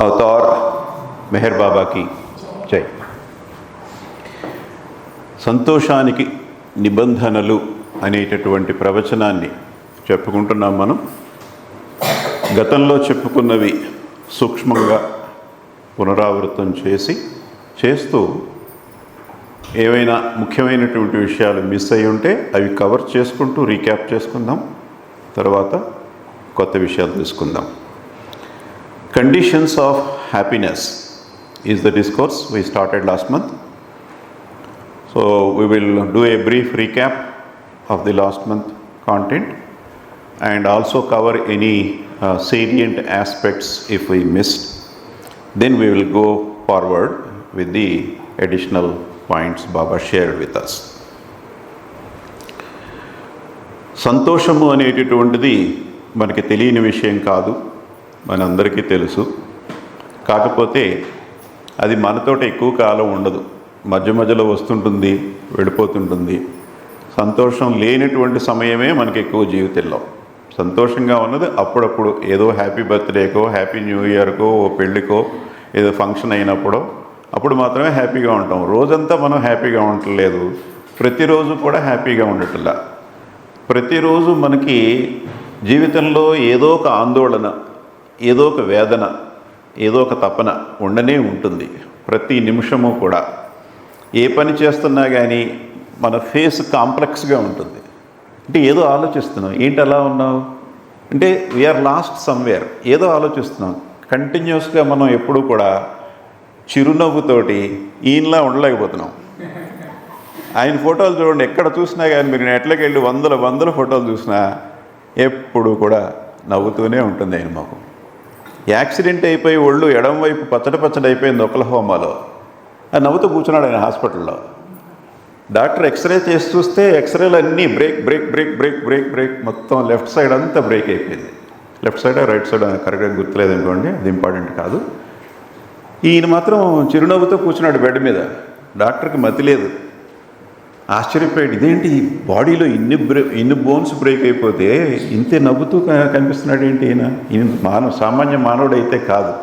Avatar Meher బాబాకి జై. సంతోషానికి నిబంధనలు అనేటటువంటి ప్రవచనాన్ని చెప్పుకుంటున్నాం మనం. గతంలో చెప్పుకున్నవి సూక్ష్మంగా పునరావృతం చేస్తూ ఏవైనా ముఖ్యమైనటువంటి విషయాలు మిస్ అయి ఉంటే అవి కవర్ చేసుకుంటూ రీక్యాప్ చేసుకుందాం. తర్వాత కొత్త విషయాలు తీసుకుందాం. Conditions of happiness is the discourse we started last month. So we will do a brief recap of the last month content and also cover any salient aspects if we missed. Then we will go forward with the additional points Baba shared with us. సంతోషము అనేటటువంటిది మనకి తెలియని విషయం కాదు, మనందరికీ తెలుసు. కాకపోతే అది మనతోటి ఎక్కువ కాలం ఉండదు, మధ్య మధ్యలో వస్తుంటుంది, వెళ్ళిపోతుంటుంది. సంతోషం లేనటువంటి సమయమే మనకి ఎక్కువ జీవితంలో. సంతోషంగా ఉన్నది అప్పుడప్పుడు ఏదో హ్యాపీ బర్త్డేకో, హ్యాపీ న్యూ ఇయర్కో, ఓ పెళ్ళికో, ఏదో ఫంక్షన్ అయినప్పుడో అప్పుడు మాత్రమే హ్యాపీగా ఉంటాం. రోజంతా మనం హ్యాపీగా ఉండట్లేదు, ప్రతిరోజు కూడా హ్యాపీగా ఉండట్లా. ప్రతిరోజు మనకి జీవితంలో ఏదో ఒక ఆందోళన, ఏదో ఒక వేదన, ఏదో ఒక తపన ఉండనే ఉంటుంది. ప్రతి నిమిషము కూడా ఏ పని చేస్తున్నా కానీ మన ఫేస్ కాంప్లెక్స్గా ఉంటుంది. అంటే ఏదో ఆలోచిస్తున్నాం. ఏంటి అలా ఉన్నావు అంటే వీఆర్ లాస్ట్ సమ్వేర్, ఏదో ఆలోచిస్తున్నాం. కంటిన్యూస్గా మనం ఎప్పుడూ కూడా చిరునవ్వుతోటి ఈయనలా ఉండలేకపోతున్నాం. ఆయన ఫోటోలు చూడండి, ఎక్కడ చూసినా కానీ మీరు నెట్లోకి వెళ్ళి వందల ఫోటోలు చూసినా ఎప్పుడు కూడా నవ్వుతూనే ఉంటుంది ఆయన ముఖం. యాక్సిడెంట్ అయిపోయి ఒళ్ళు ఎడం వైపు పచ్చడి అయిపోయింది ఒక్లహోమాలో, అది నవ్వుతూ కూర్చున్నాడు ఆయన హాస్పిటల్లో. డాక్టర్ ఎక్స్రే చేసి చూస్తే ఎక్స్రేలు అన్నీ బ్రేక్ మొత్తం లెఫ్ట్ సైడ్ అంతా బ్రేక్ అయిపోయింది. లెఫ్ట్ సైడ్ రైట్ సైడ్ కరెక్ట్గా గుర్తులేదు అనుకోండి, అది ఇంపార్టెంట్ కాదు. ఈయన మాత్రం చిరునవ్వుతో కూర్చున్నాడు బెడ్ మీద. డాక్టర్కి మతి లేదు, ఆశ్చర్యపోయాడు. ఇదేంటి బాడీలో ఇన్ని బోన్స్ బ్రేక్ అయిపోతే ఇంతే నవ్వుతూ కనిపిస్తున్నాడు ఏంటి ఈయన సామాన్య మానవుడు అయితే కాదు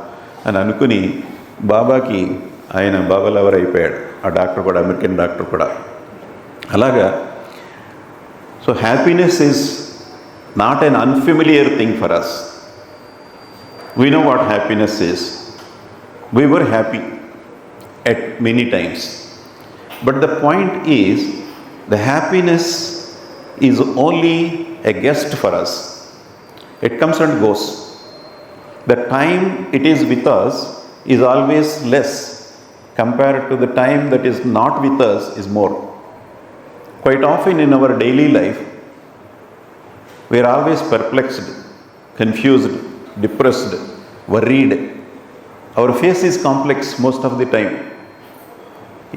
అని అనుకుని బాబాకి ఆయన బాబా లవర్ అయిపోయాడు. ఆ డాక్టర్ కూడా, అమెరికన్ డాక్టర్ కూడా. అలాగా so happiness is not an unfamiliar thing for us. We know what happiness is. We were happy at many times. But the point is, the happiness is only a guest for us. It comes and goes. The time it is with us is always less compared to the time that is not with us is more. Quite often in our daily life, we are always perplexed, confused, depressed, worried. Our face is complex most of the time.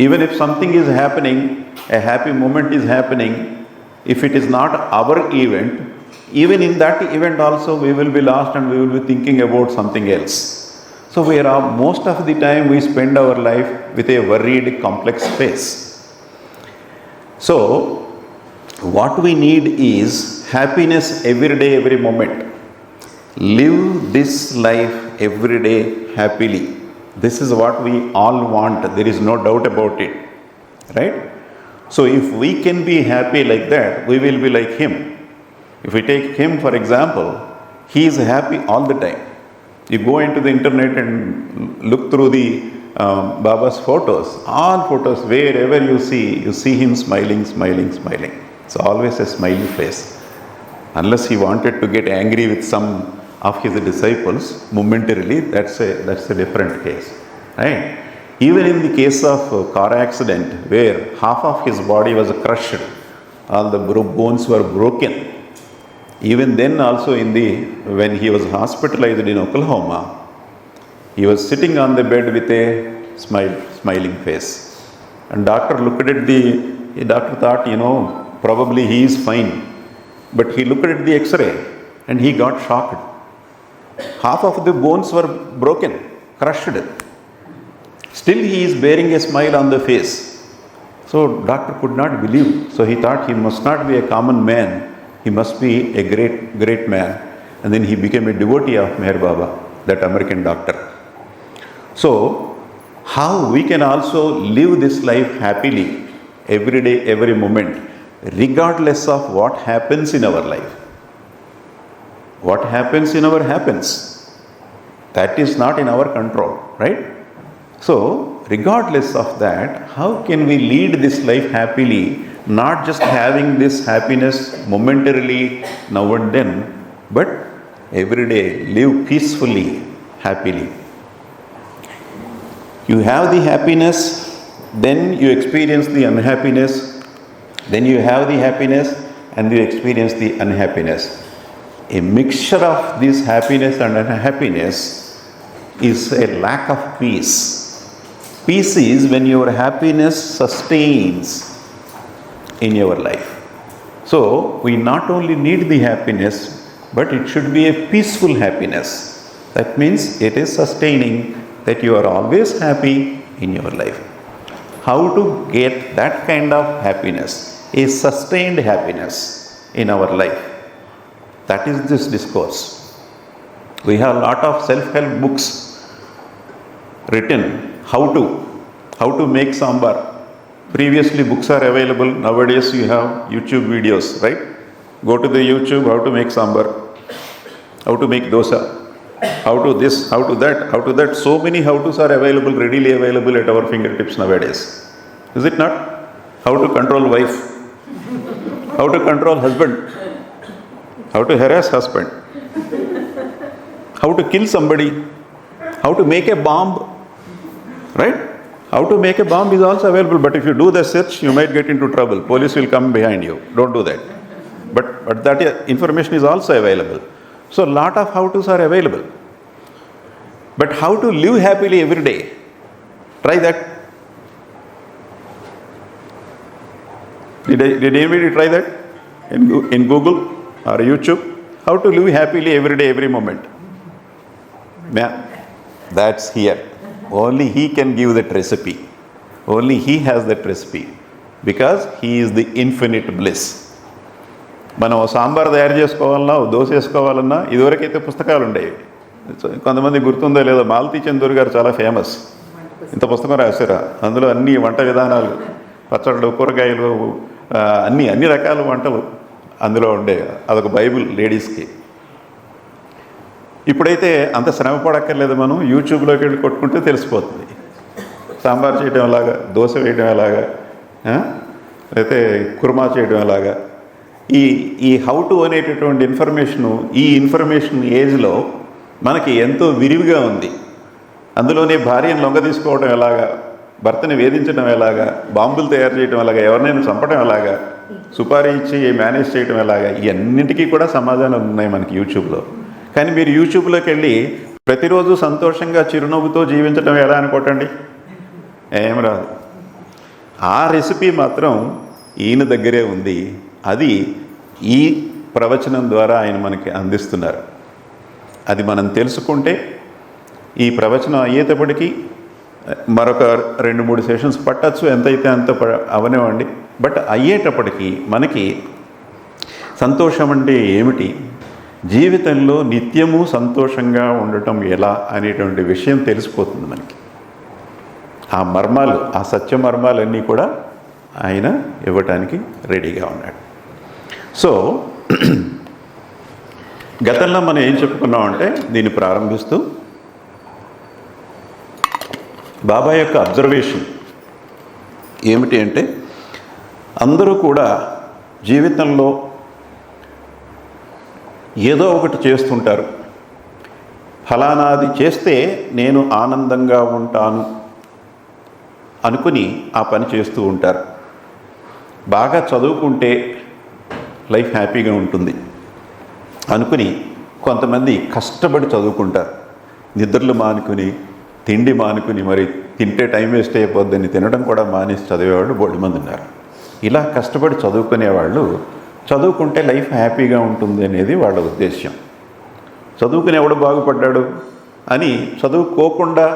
Even if something is happening, a happy moment is happening, if it is not our event, even in that event also we will be lost and we will be thinking about something else. So most of the time we spend our life with a worried, complex face. So what we need is happiness every day, every moment. Live this life every day happily. This is what we all want. There is no doubt about it. Right? So if we can be happy like that, we will be like him. If we take him for example, He is happy all the time. You go into the internet and look through the Baba's photos, all photos, wherever you see him smiling, smiling, smiling. It's always a smiley face. Unless he wanted to get angry with some of his disciples momentarily, that's a different case, right? Even in the case of a car accident where half of his body was crushed, all the bones were broken. Even then also when he was hospitalized in Oklahoma, he was sitting on the bed with a smiling face. And doctor thought, probably he is fine. But he looked at the x-ray and he got shocked. Half of the bones were broken, crushed. Still he is bearing a smile on the face. So doctor could not believe. So he thought he must not be a common man. He must be a great man. And then he became a devotee of Meher Baba, that American doctor. So how we can also live this life happily, every day, every moment, regardless of what happens in our life. What happens happens. That is not in our control, right? So, regardless of that, how can we lead this life happily, not just having this happiness momentarily now and then, but every day live peacefully, happily. You have the happiness, then you experience the unhappiness, then you have the happiness and you experience the unhappiness. A mixture of this happiness and unhappiness is a lack of peace. Peace is when your happiness sustains in your life. So, we not only need the happiness, but it should be a peaceful happiness. That means it is sustaining, that you are always happy in your life. How to get that kind of happiness, a sustained happiness in our life? That is this discourse. We have a lot of self-help books written, how to make sambar. Previously books are available, nowadays you have YouTube videos, right? Go to the YouTube, how to make sambar, how to make dosa, how to this, how to that. So many how-tos are available, readily available at our fingertips nowadays. Is it not? How to control wife, how to control husband, how to harass husband, how to kill somebody, how to make a bomb, right? How to make a bomb is also available, but if you do the search, you might get into trouble. Police will come behind you. Don't do that. But that information is also available. So a lot of how-tos are available. But how to live happily every day? Try that. Did anybody try that in Google or YouTube? How to live happily every day, every moment? Yeah, that's here. Only he can give that recipe. Only he has that recipe. Because he is the infinite bliss. మనం సాంబార్ తయారు చేసుకోవాలన్నా దోశ వేసుకోవాలన్నా ఇదివరకైతే పుస్తకాలు ఉండేవి. కొంతమంది గుర్తుందో లేదో, మాలతీ చందూర్ గారు చాలా ఫేమస్. ఇంత పుస్తకం రాశారు. అందులో అన్ని వంట విధానాలు, పచ్చళ్ళు, కూరగాయలు, అన్ని రకాల వంటలు అందులో ఉండేవి. అదొక బైబిల్ లేడీస్కి. ఇప్పుడైతే అంత శ్రమ పడక్కర్లేదు, మనం యూట్యూబ్లోకి వెళ్ళి కొట్టుకుంటే తెలిసిపోతుంది. సాంబార్ చేయడం ఎలాగా, దోశ వేయడం ఎలాగా, అయితే కుర్మా చేయడం ఎలాగా. ఈ హౌ టు అనేటటువంటి ఈ ఇన్ఫర్మేషన్ ఏజ్లో మనకి ఎంతో విరివిగా ఉంది. అందులోనే భార్యను లొంగ తీసుకోవడం ఎలాగా, భర్తని వేధించడం ఎలాగా, బాంబులు తయారు చేయడం ఎలాగా, ఎవరినైనా చంపడం ఎలాగా, సుపారీ ఇచ్చి మేనేజ్ చేయడం ఎలాగా, ఇవన్నింటికీ కూడా సమాధానాలు ఉన్నాయి మనకి యూట్యూబ్లో. కానీ మీరు యూట్యూబ్లోకి వెళ్ళి ప్రతిరోజు సంతోషంగా చిరునవ్వుతో జీవించడం ఎలా అని కొట్టండి, ఏం రాదు. ఆ రెసిపీ మాత్రం ఈయన దగ్గరే ఉంది. అది ఈ ప్రవచనం ద్వారా ఆయన మనకి అందిస్తున్నారు. అది మనం తెలుసుకుంటే ఈ ప్రవచనం అయ్యేటప్పటికీ మరొక 2-3 సెషన్స్ పట్టచ్చు, ఎంతైతే అంత అవనివ్వండి. బట్ అయ్యేటప్పటికీ మనకి సంతోషం అంటే ఏమిటి, జీవితంలో నిత్యము సంతోషంగా ఉండటం ఎలా అనేటువంటి విషయం తెలిసిపోతుంది మనకి. ఆ మర్మాలు, ఆ సత్య మర్మాలన్నీ కూడా ఆయన ఇవ్వటానికి రెడీగా ఉన్నాడు. సో గతంలో మనం ఏం చెప్పుకున్నామంటే దీన్ని ప్రారంభిస్తూ బాబా యొక్క అబ్జర్వేషన్ ఏమిటి అంటే, అందరూ కూడా జీవితంలో ఏదో ఒకటి చేస్తుంటారు. ఫలానాది చేస్తే నేను ఆనందంగా ఉంటాను అనుకుని ఆ పని చేస్తూ ఉంటారు. బాగా చదువుకుంటే లైఫ్ హ్యాపీగా ఉంటుంది అనుకుని కొంతమంది కష్టపడి చదువుకుంటారు. నిద్రలు మానుకుని, తిండి మానుకుని, మరి తింటే టైం వేస్ట్ అయిపోద్దని తినడం కూడా మానేసి చదివేవాళ్ళు బోల్డ్ మంది ఉన్నారు. ఇలా కష్టపడి చదువుకునేవాళ్ళు చదువుకుంటే లైఫ్ హ్యాపీగా ఉంటుంది అనేది వాళ్ళ ఉద్దేశ్యం. చదువుకుని ఎవడు బాగుపడ్డాడు అని చదువుకోకుండా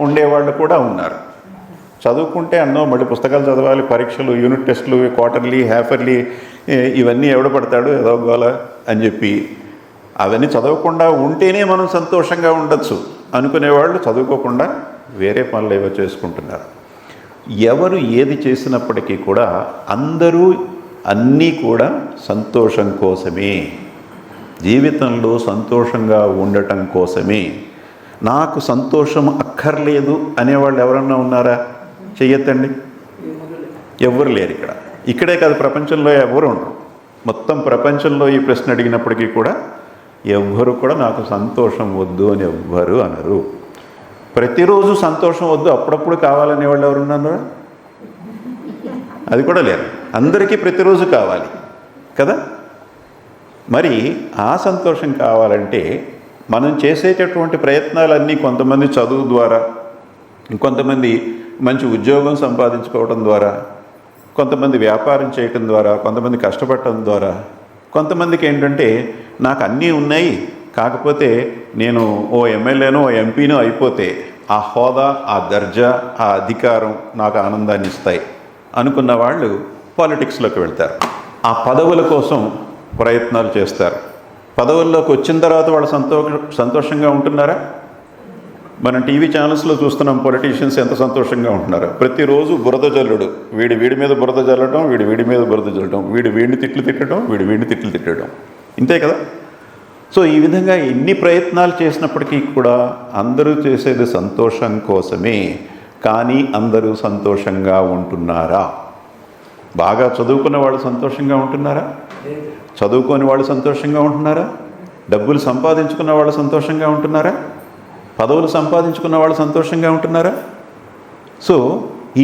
ఉండేవాళ్ళు కూడా ఉన్నారు. చదువుకుంటే అన్నో మళ్ళీ పుస్తకాలు చదవాలి, పరీక్షలు, యూనిట్ టెస్టులు, క్వార్టర్లీ, హాఫర్లీ, ఇవన్నీ ఎవడ పడతాడు ఏదో గోల అని చెప్పి అవన్నీ చదవకుండా ఉంటేనే మనం సంతోషంగా ఉండొచ్చు అనుకునేవాళ్ళు చదువుకోకుండా వేరే పనులు ఏవో చేసుకుంటున్నారు. ఎవరు ఏది చేసినప్పటికీ కూడా అందరూ అన్నీ కూడా సంతోషం కోసమే, జీవితంలో సంతోషంగా ఉండటం కోసమే. నాకు సంతోషం అక్కర్లేదు అనేవాళ్ళు ఎవరన్నా ఉన్నారా? చెయ్యొద్దండి. ఎవరు లేరు. ఇక్కడే కాదు, ప్రపంచంలో ఎవరు ఉండరు. మొత్తం ప్రపంచంలో ఈ ప్రశ్న అడిగినప్పటికీ కూడా ఎవ్వరు కూడా నాకు సంతోషం వద్దు అని ఎవ్వరు అనరు. ప్రతిరోజు సంతోషం వద్దు, అప్పుడప్పుడు కావాలనే వాళ్ళు ఎవరున్నారా? అది కూడా లేరు. అందరికీ ప్రతిరోజు కావాలి కదా. మరి ఆ సంతోషం కావాలంటే మనం చేసేటటువంటి ప్రయత్నాలన్నీ కొంతమంది చదువు ద్వారా, ఇంకొంతమంది మంచి ఉద్యోగం సంపాదించుకోవడం ద్వారా, కొంతమంది వ్యాపారం చేయటం ద్వారా, కొంతమంది కష్టపడటం ద్వారా, కొంతమందికి ఏంటంటే నాకు అన్నీ ఉన్నాయి కాకపోతే నేను ఓ ఎమ్మెల్యేనో ఓ ఎంపీనో అయిపోతే ఆ హోదా, ఆ దర్జా, ఆ అధికారం నాకు ఆనందాన్ని ఇస్తాయి అనుకున్న వాళ్ళు పాలిటిక్స్లోకి వెళ్తారు. ఆ పదవుల కోసం ప్రయత్నాలు చేస్తారు. పదవుల్లోకి వచ్చిన తర్వాత వాళ్ళు సంతోషంగా ఉంటున్నారా? మనం టీవీ ఛానల్స్లో చూస్తున్నాం పొలిటీషియన్స్ ఎంత సంతోషంగా ఉంటున్నారు. ప్రతిరోజు బురద జల్లుడు, వీడి మీద బురద జల్లడం, వీడి మీద బురద జల్లడం, వీడిని తిట్లు తిట్టడం, వీడిని తిట్లు తిట్టడం, ఇంతే కదా. సో ఈ విధంగా ఎన్ని ప్రయత్నాలు చేసినప్పటికీ కూడా అందరూ చేసేది సంతోషం కోసమే. కానీ అందరూ సంతోషంగా ఉంటున్నారా? బాగా చదువుకున్న వాళ్ళు సంతోషంగా ఉంటున్నారా? చదువుకోని వాళ్ళు సంతోషంగా ఉంటున్నారా? డబ్బులు సంపాదించుకున్న వాళ్ళు సంతోషంగా ఉంటున్నారా? పదవులు సంపాదించుకున్న వాళ్ళు సంతోషంగా ఉంటున్నారా? సో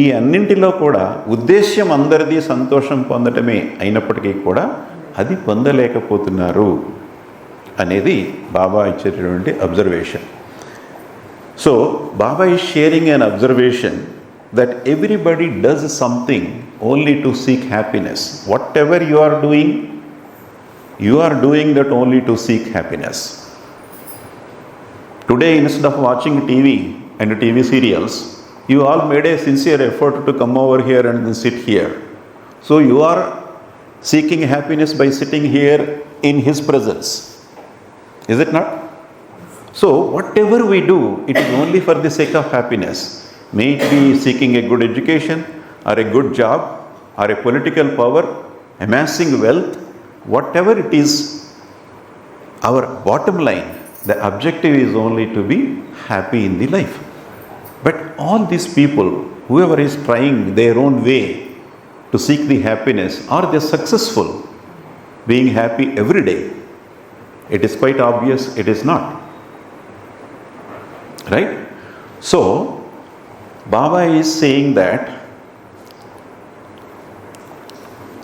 ఈ అన్నింటిలో కూడా ఉద్దేశ్యం అందరిది సంతోషం పొందటమే అయినప్పటికీ కూడా అది పొందలేకపోతున్నారు అనేది బాబా ఇచ్చేటటువంటి observation. So Baba is sharing an observation that everybody does something only to seek happiness. Whatever you are doing that only to seek happiness. Today, instead of watching TV and TV serials, you all made a sincere effort to come over here and then sit here. So you are seeking happiness by sitting here in His presence. Is it not? So whatever we do, it is only for the sake of happiness. May it be seeking a good education or a good job or a political power, amassing wealth, whatever it is, our bottom line, the objective is only to be happy in the life. But all these people, whoever is trying their own way to seek the happiness, are they successful being happy every day? It is quite obvious it is not. Right? So Baba is saying that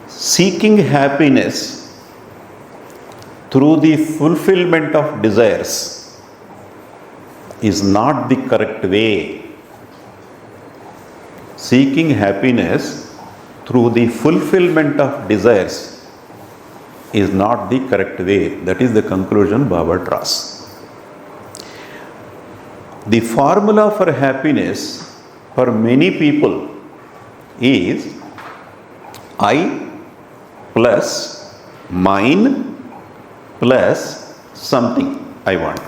seeking happiness through the fulfillment of desires is not the correct way. Seeking happiness through the fulfillment of desires is not the correct way. That is the conclusion Baba draws. The formula for happiness for many people is I plus mine plus something I want.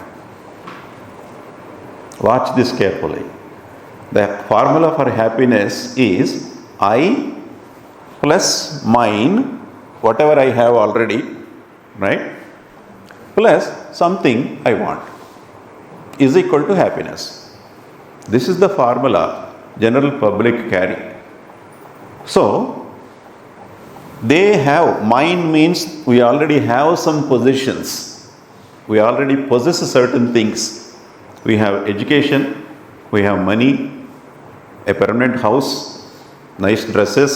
Watch this carefully. The formula for happiness is I plus mine, whatever I have already, right, plus something I want is equal to happiness. This is the formula general public carry. So they have, mind means we already have some possessions. We already possess certain things. We have education, we have money, a permanent house, nice dresses,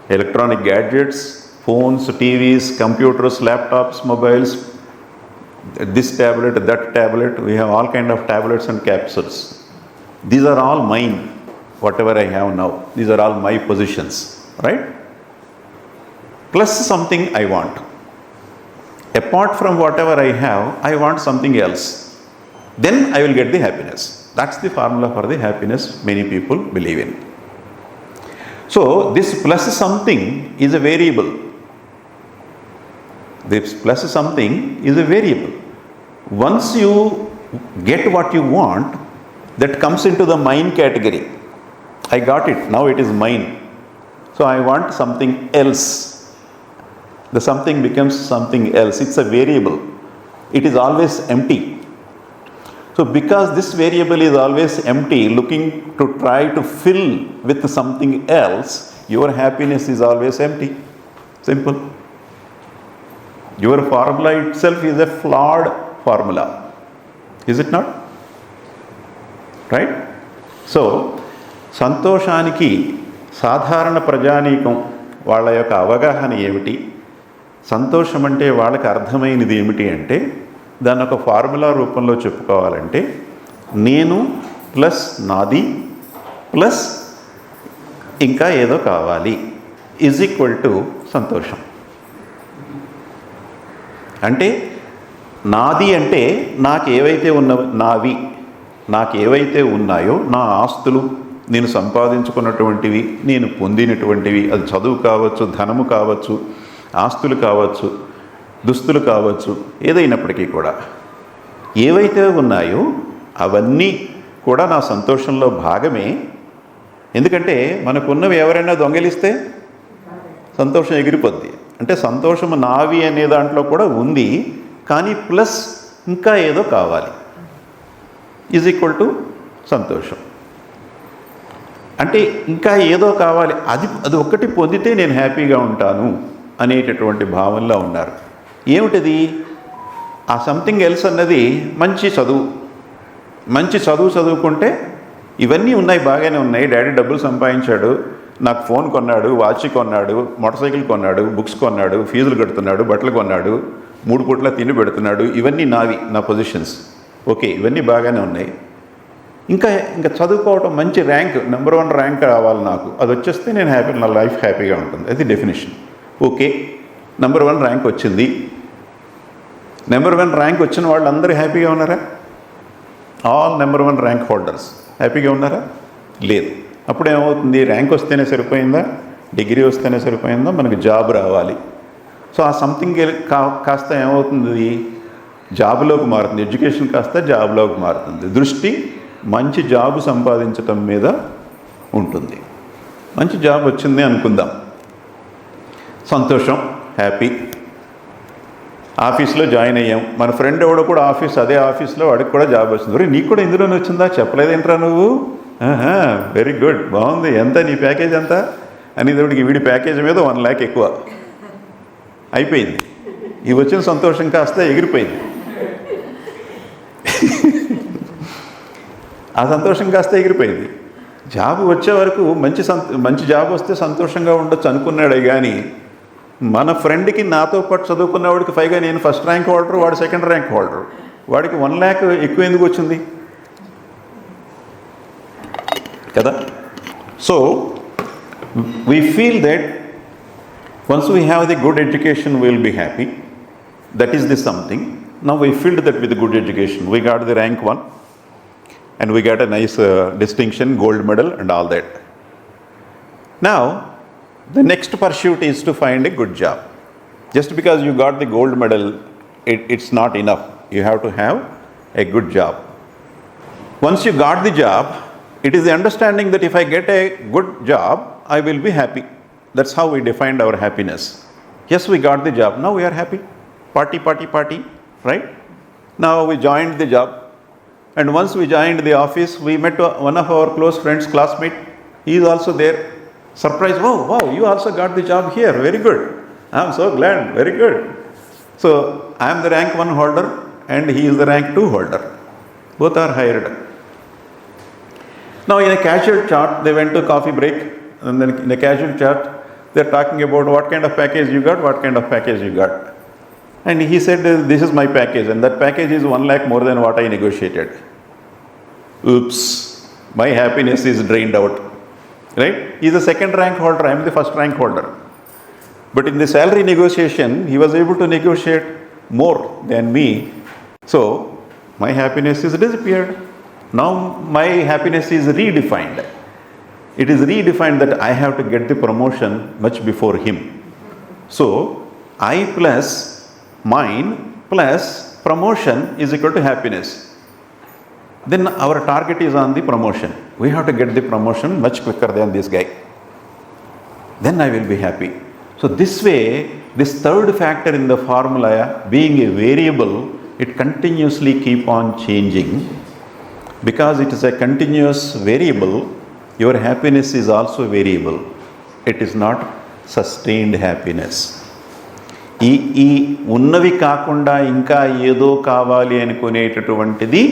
electronic gadgets, phones, TVs, computers, laptops, mobiles, this tablet, that tablet. We have all kind of tablets and capsules. These are all mine, whatever I have now. These are all my possessions, right? Plus something I want. Apart from whatever I have, I want something else. Then I will get the happiness. That's the formula for the happiness many people believe in. So this plus something is a variable. This plus something is a variable. Once you get what you want, that comes into the mine category. I got it, now it is mine. So I want something else. The something becomes something else. It's a variable. It is always empty. So because this variable is always empty, looking to try to fill with something else, your happiness is always empty. Simple. Your formula itself is a flawed formula. Is it not? Right? So సంతోషానికి సాధారణ ప్రజానీకం వాళ్ళ యొక్క అవగాహన ఏమిటి, సంతోషం అంటే వాళ్ళకి అర్థమైనది ఏమిటి అంటే, దాన్ని ఒక ఫార్ములా రూపంలో చెప్పుకోవాలంటే నేను ప్లస్ నాది ప్లస్ ఇంకా ఏదో కావాలి ఈజ్ ఈక్వల్ టు సంతోషం. అంటే నాది అంటే నాకు ఏవైతే నాకు ఏవైతే ఉన్నాయో నా ఆస్తులు, నేను సంపాదించుకున్నటువంటివి, నేను పొందినటువంటివి, అది చదువు కావచ్చు, ధనము కావచ్చు, ఆస్తులు కావచ్చు, దుస్తులు కావచ్చు, ఏదైనప్పటికీ కూడా ఏవైతే ఉన్నాయో అవన్నీ కూడా నా సంతోషంలో భాగమే. ఎందుకంటే మనకున్నవి ఎవరైనా దొంగిలిస్తే సంతోషం ఎగిరిపోద్ది. అంటే సంతోషము నావి అనే దాంట్లో కూడా ఉంది, కానీ ప్లస్ ఇంకా ఏదో కావాలి ఈజ్ ఈక్వల్ టు సంతోషం. అంటే ఇంకా ఏదో కావాలి, అది ఒక్కటి పొందితే నేను హ్యాపీగా ఉంటాను అనేటటువంటి భావనలో ఉన్నారు. ఏమిటిది? ఆ సంథింగ్ ఎల్స్ అన్నది మంచి చదువు చదువుకుంటే ఇవన్నీ ఉన్నాయి, బాగానే ఉన్నాయి. డాడీ డబ్బులు సంపాదించాడు, నాకు ఫోన్ కొన్నాడు, వాచ్ కొన్నాడు, మోటార్ సైకిల్ కొన్నాడు, బుక్స్ కొన్నాడు, ఫీజులు కడుతున్నాడు, బట్టలు కొన్నాడు, 3 పూట్ల తిండి పెడుతున్నాడు, ఇవన్నీ నావి, నా పొజిషన్స్. ఓకే, ఇవన్నీ బాగానే ఉన్నాయి. ఇంకా చదువుకోవటం, మంచి ర్యాంక్, నెంబర్ 1 ర్యాంక్ రావాలి నాకు, అది వచ్చేస్తే నేను నా లైఫ్ హ్యాపీగా ఉంటుంది. అది డెఫినేషన్. ఓకే, నెంబర్ 1 ర్యాంక్ వచ్చింది. నెంబర్ 1 ర్యాంక్ వచ్చిన వాళ్ళందరూ హ్యాపీగా ఉన్నారా? ఆల్ నెంబర్ 1 ర్యాంక్ హోల్డర్స్ హ్యాపీగా ఉన్నారా? లేదు. అప్పుడు ఏమవుతుంది? ర్యాంక్ వస్తేనే సరిపోయిందా? డిగ్రీ వస్తేనే సరిపోయిందా? మనకు జాబ్ రావాలి. సో ఆ సంథింగ్ కాస్త ఏమవుతుంది? జాబ్లోకి మారుతుంది. ఎడ్యుకేషన్ కాస్త జాబ్లోకి మారుతుంది. దృష్టి మంచి జాబ్ సంపాదించటం మీద ఉంటుంది. మంచి జాబ్ వచ్చింది అనుకుందాం, సంతోషం, హ్యాపీ. ఆఫీస్లో జాయిన్ అయ్యాం. మన ఫ్రెండ్ ఎవడో కూడా అదే ఆఫీస్లో వాడికి కూడా జాబ్ వచ్చింది. మరి నీకు కూడా ఇందులోనే వచ్చిందా? చెప్పలేదేంట్రా నువ్వు? వెరీ గుడ్, బాగుంది. ఎంత నీ ప్యాకేజ్ ఎంత అనేటప్పటికి వీడి ప్యాకేజ్ మీద 1 lakh ఎక్కువ అయిపోయింది. ఈ వచ్చిన సంతోషం కాస్త ఎగిరిపోయింది. ఆ సంతోషం కాస్త ఎగిరిపోయింది. జాబ్ వచ్చే వరకు మంచి జాబ్ వస్తే సంతోషంగా ఉండొచ్చు అనుకున్నాడే కానీ, మన ఫ్రెండ్కి నాతో పాటు చదువుకున్నవాడికి పైగా నేను ఫస్ట్ ర్యాంక్ హోల్డర్, వాడు సెకండ్ ర్యాంక్ హోల్డర్, వాడికి 1 lakh ఎక్కువ ఎందుకు వచ్చింది కదా? So we feel that once we have the good education, we will be happy. That is the something. Now we filled that with good education. We got the rank 1 and we got a nice distinction, gold medal and all that. Now the next pursuit is to find a good job. Just because you got the gold medal, it's not enough. You have to have a good job. Once you got the job, it is the understanding that if I get a good job, I will be happy. That's how we defined our happiness. Yes, we got the job. Now we are happy. Party. right? Now we joined the job, and once we joined the office, we met one of our close friends, classmate. He is also there. Surprised, oh wow, you also got the job here, very good. I am so glad, very good. So I am the rank 1 holder and he is the rank 2 holder. Both are hired. Now in a casual chat, they went to coffee break, and then in a casual chat, they are talking about what kind of package you got, what kind of package you got. And he said, this is my package, and that package is 1 lakh more than what I negotiated. Oops, my happiness is drained out. Right? He is the second rank holder, I am the first rank holder. But in the salary negotiation, he was able to negotiate more than me. So, my happiness is disappeared. Now, my happiness is redefined. It is redefined that I have to get the promotion much before him. So, I plus mine plus promotion is equal to happiness. Then our target is on the promotion. We have to get the promotion much quicker than this guy. Then I will be happy. So this way, this third factor in the formula, being a variable, it continuously keep on changing. Because it is a continuous variable, your happiness is also variable. It is not sustained happiness. ఈ ఉన్నవి కాకుండా ఇంకా ఏదో కావాలి అనుకునేటటువంటిది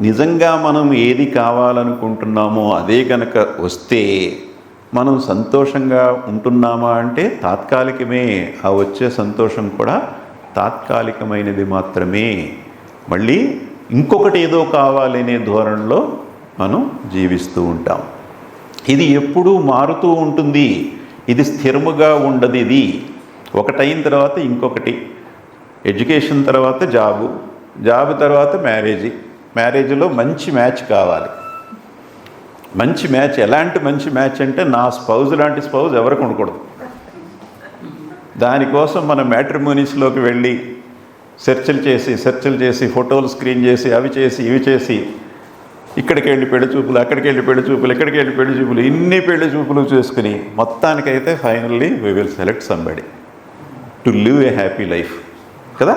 నిజంగా మనం ఏది కావాలనుకుంటున్నామో అదే కనుక వస్తే మనం సంతోషంగా ఉంటున్నామా అంటే తాత్కాలికమే. ఆ వచ్చే సంతోషం కూడా తాత్కాలికమైనది మాత్రమే. మళ్ళీ ఇంకొకటి ఏదో కావాలనే ధోరణిలో మనం జీవిస్తూ ఉంటాం. ఇది ఎప్పుడూ మారుతూ ఉంటుంది. ఇది స్థిరముగా ఉండదు. ఇది ఒకటైన తర్వాత ఇంకొకటి. ఎడ్యుకేషన్ తర్వాత జాబు, జాబు తర్వాత మ్యారేజ్లో మంచి మ్యాచ్ కావాలి. మంచి మ్యాచ్, ఎలాంటి మంచి మ్యాచ్ అంటే నా స్పౌజ్ లాంటి స్పౌజ్ ఎవరికి ఉండకూడదు. దానికోసం మనం మ్యాట్రిమోనీస్లోకి వెళ్ళి సెర్చ్లు చేసి ఫోటోలు స్క్రీన్ చేసి అవి చేసి ఇవి చేసి ఇక్కడికి వెళ్ళి పెళ్లి చూపులు, అక్కడికి వెళ్ళి పెళ్లి చూపులు, ఇక్కడికి వెళ్ళి పెళ్లి చూపులు, ఇన్ని పెళ్లి చూపులు చేసుకుని మొత్తానికైతే finally we will select somebody to live A happy life కదా.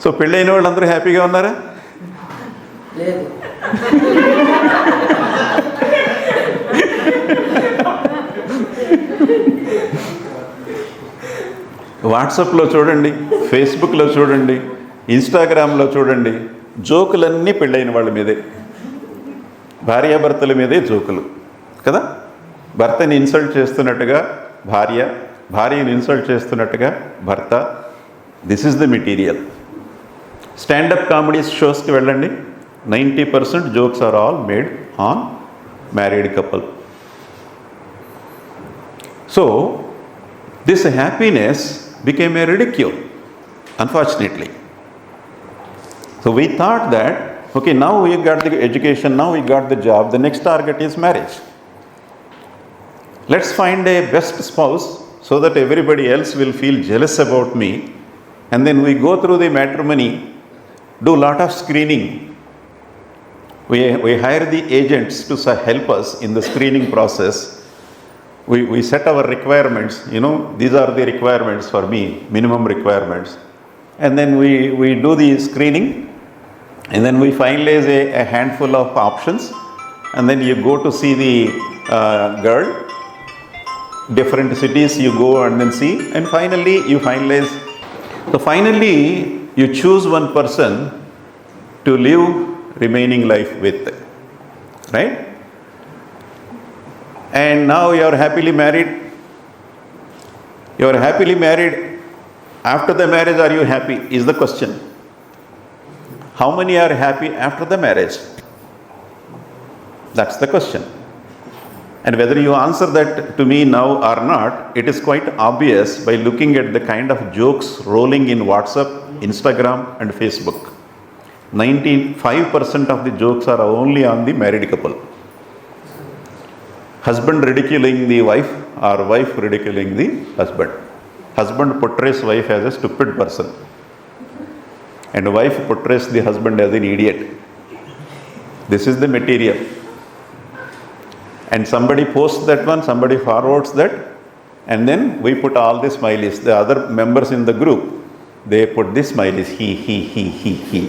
సో పెళ్ళైన వాళ్ళందరూ హ్యాపీగా ఉన్నారా? వాట్సాప్లో చూడండి, ఫేస్బుక్లో చూడండి, ఇన్స్టాగ్రామ్లో చూడండి, జోకులన్నీ పెళ్ళైన వాళ్ళ మీదే, భార్యాభర్తల మీదే జోకులు కదా. భర్తని ఇన్సల్ట్ చేస్తున్నట్టుగా భార్య, భార్యని ఇన్సల్ట్ చేస్తున్నట్టుగా భర్త. This is the material. Stand up comedy షోస్కి వెళ్ళండి, 90% jokes are all made on married couple. So this happiness became a ridicule, unfortunately. So we thought that, okay, now we got the education, now we got the job, the next target is marriage. Let's find a best spouse so that everybody else will feel jealous about me. And then we go through the matrimony, do lot of screening. We hire the agents to help us in the screening process. We set our requirements, these are the requirements for me, minimum requirements. And then we do the screening, and then we finalize a handful of options, and then you go to see the girl. Different cities you go and then see, and finally you finalize. So finally you choose one person to live remaining life with, right? And now you are happily married. You are happily married. After the marriage, are you happy? Is the question. How many are happy after the marriage? That's the question. And whether you answer that to me now or not, it is quite obvious by looking at the kind of jokes rolling in WhatsApp, Instagram and Facebook. 95% of the jokes are only on the married couple. Husband ridiculing the wife or wife ridiculing the husband. Husband portrays wife as a stupid person, and wife portrays the husband as an idiot. This is the material. And somebody posts that one, somebody forwards that, and then we put all the smileys. The other members in the group, they put this smileys, he.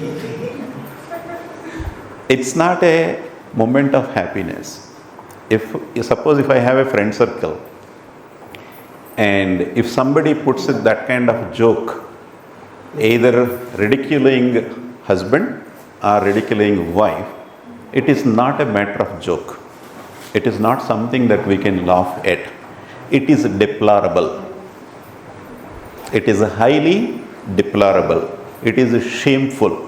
It's not a moment of happiness. Suppose if I have a friend circle, and if somebody puts that kind of joke, either ridiculing husband or ridiculing wife, it is not a matter of joke. It is not something that we can laugh at. It is deplorable. It is highly deplorable. It is shameful.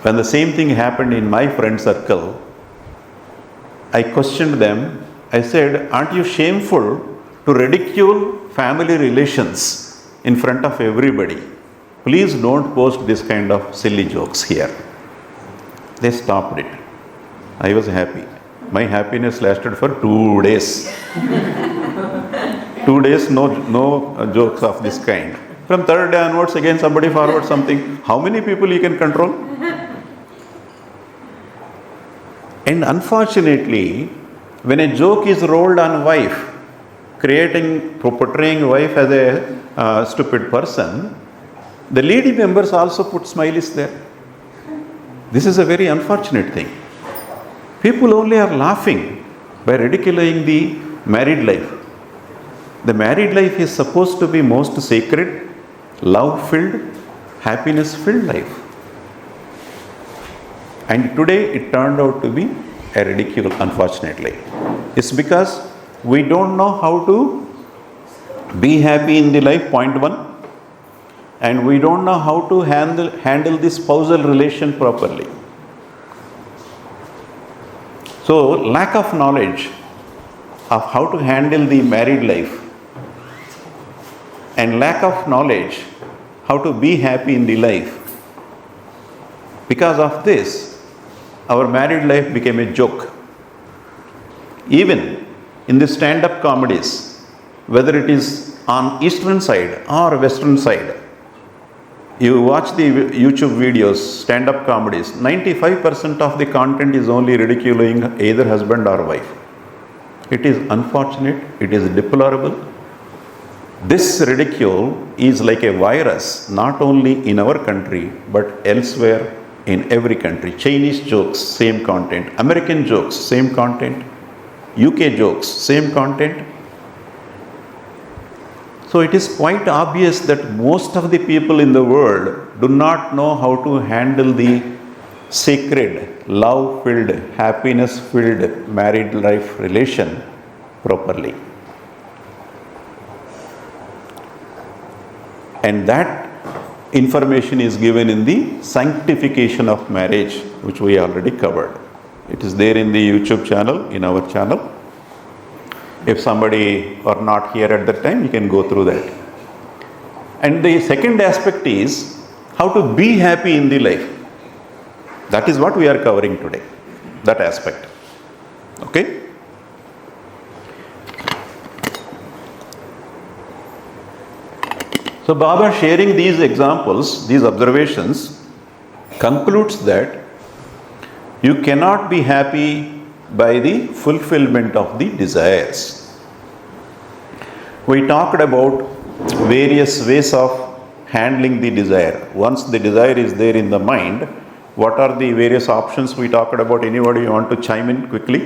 When the same thing happened in my friend circle, I questioned them. I said, aren't you shameful to ridicule family relations in front of everybody? Please don't post this kind of silly jokes here. They stopped it. I was happy. My happiness lasted for 2 days. 2 days, no jokes of this kind. From third day onwards, again somebody forwards something. How many people you can control? And unfortunately, when a joke is rolled on wife, portraying wife as a stupid person, the lady members also put smileys there. This is a very unfortunate thing. People only are laughing by ridiculing the married life. The married life is supposed to be most sacred, love-filled, happiness-filled life. And today it turned out to be a ridicule, unfortunately. It's because we don't know how to be happy in the life, point one. And we don't know how to handle the spousal relation properly. So, lack of knowledge of how to handle the married life and lack of knowledge how to be happy in the life. Because of this, our married life became a joke. Even in the stand-up comedies, whether it is on eastern side or western side, you watch the YouTube videos, stand-up comedies, 95% of the content is only ridiculing either husband or wife. It is unfortunate, it is deplorable. This ridicule is like a virus, not only in our country, but elsewhere in every country. Chinese jokes, same content. American jokes, same content. UK jokes, same content. So it is quite obvious that most of the people in the world do not know how to handle the sacred, love-filled, happiness-filled married life relation properly. And that information is given in the Sanctification of Marriage, which we already covered. It is there in the YouTube channel, in our channel. If somebody are not here at that time, you can go through that. And the second aspect is how to be happy in the life. That is what we are covering today, that aspect. Okay? So Baba, sharing these examples, these observations, concludes that you cannot be happy by the fulfillment of the desires. We talked about various ways of handling the desire. Once the desire is there in the mind, what are the various options we talked about? Anybody want to chime in quickly?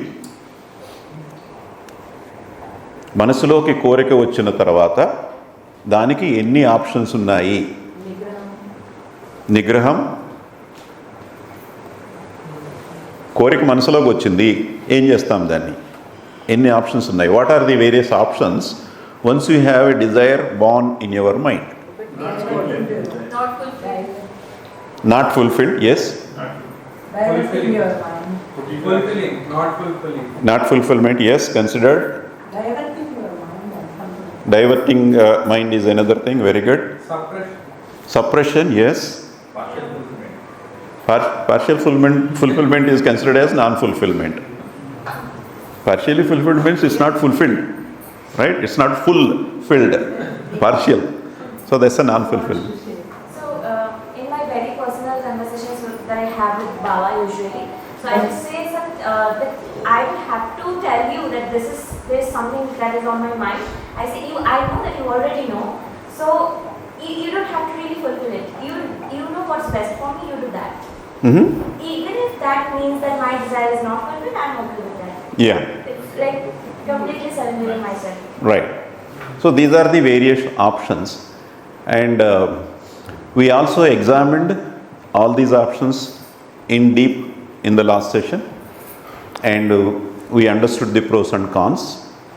మనసులోకి కోరిక వచ్చిన తర్వాత దానికి ఎన్ని options ఉన్నాయి? నిగ్రహం. కోరిక మనసులోకి వచ్చింది, ఏం చేస్తాం దాన్ని? ఎన్ని ఆప్షన్స్ ఉన్నాయి? What are the various options once you have a desire born in your mind? Not fulfilled, yes. Not fulfillment, yes, considered. Diverting mind is another thing, very good. Suppression, yes. Partial fulfillment is considered as non-fulfillment. Partially fulfilled means it's not fulfilled, right? It's not fulfilled, partial. So that's a non-fulfilled. So in my very personal conversations that I have with Baba usually, so I will say that I will have to tell you that there's something that is on my mind. I say I know that you already know. So fulfill it. You know what's best for me, you do that. Mm-hmm. Even if that means that my desire is not fulfilled, I'm okay with that. Yeah. It's like completely surrendering myself. Right. So these are the various options, and we also examined all these options in deep in the last session, and we understood the pros and cons.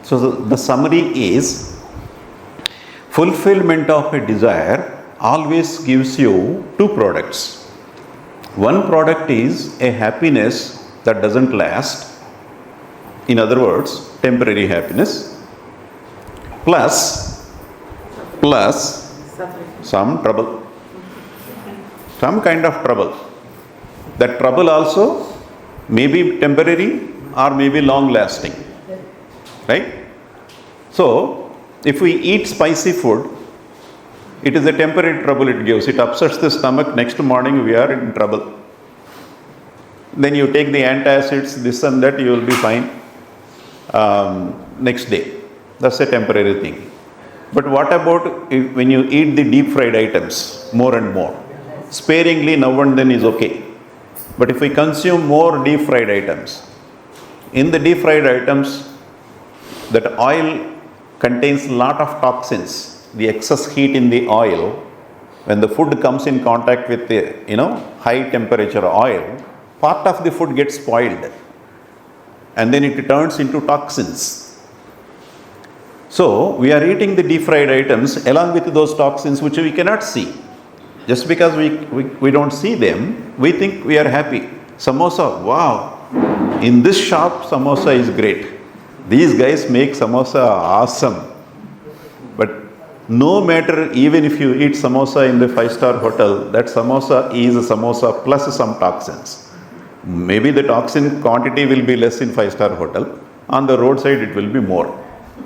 So the summary is, fulfillment of a desire always gives you two products. One product is a happiness that doesn't last, in other words, temporary happiness, plus some trouble, some kind of trouble. That trouble also may be temporary or may be long lasting, right? So if we eat spicy food, it is a temporary trouble it gives. It upsets the stomach, next morning we are in trouble. Then you take the antacids, this and that, you will be fine next day. That's a temporary thing. But what about when you eat the deep fried items more and more? Sparingly now and then is okay. But if we consume more deep fried items, in the deep fried items, that oil contains lot of toxins. The excess heat in the oil, when the food comes in contact with the high temperature oil, part of the food gets spoiled, and then it turns into toxins. So we are eating the deep fried items along with those toxins which we cannot see. Just because we don't see them, we think we are happy. Samosa, wow, in this shop samosa is great. These guys make samosa awesome. But no matter, even if you eat samosa in the 5-star hotel, that samosa is a samosa plus some toxins. Maybe the toxin quantity will be less in 5-star hotel. On the roadside it will be more.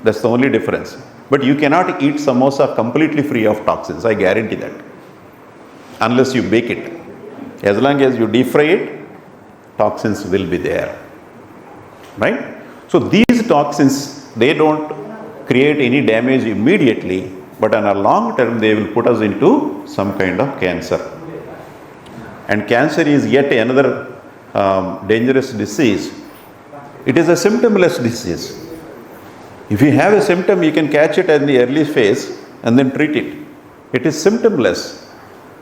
That's the only difference. But you cannot eat samosa completely free of toxins, I guarantee that. Unless you bake it. As long as you deep fry it, toxins will be there. Right? So these toxins, they don't create any damage immediately, but on a long term they will put us into some kind of cancer. And cancer is yet another dangerous disease. It is a symptomless disease. If you have a symptom, you can catch it in the early phase and then treat it. It is symptomless.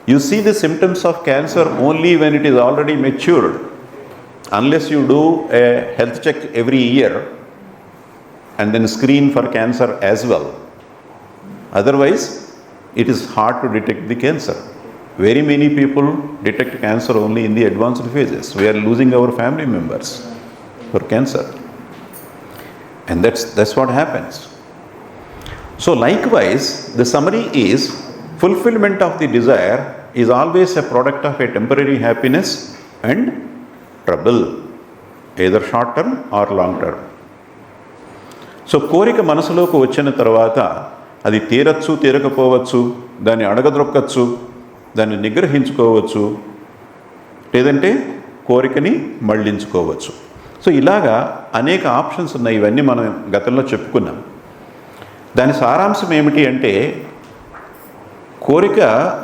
You see the symptoms of cancer only when it is already matured. Unless you do a health check every year and then screen for cancer as well. Otherwise, it is hard to detect the cancer. Very many people detect cancer only in the advanced phases. We are losing our family members for cancer. And that's what happens. So likewise, the summary is, fulfillment of the desire is always a product of a temporary happiness and trouble, either short term or long term. So కోరిక మనసులోకి వచ్చిన తర్వాత అది తీరచ్చు, తీరకపోవచ్చు, దాన్ని అడగదొక్కచ్చు, దాన్ని నిగ్రహించుకోవచ్చు, లేదంటే కోరికని మళ్ళించుకోవచ్చు. So ఇలాగా అనేక ఆప్షన్స్ ఉన్నాయి. ఇవన్నీ మనం గతంలో చెప్పుకున్నాం. దాని సారాంశం ఏమిటి అంటే, కోరిక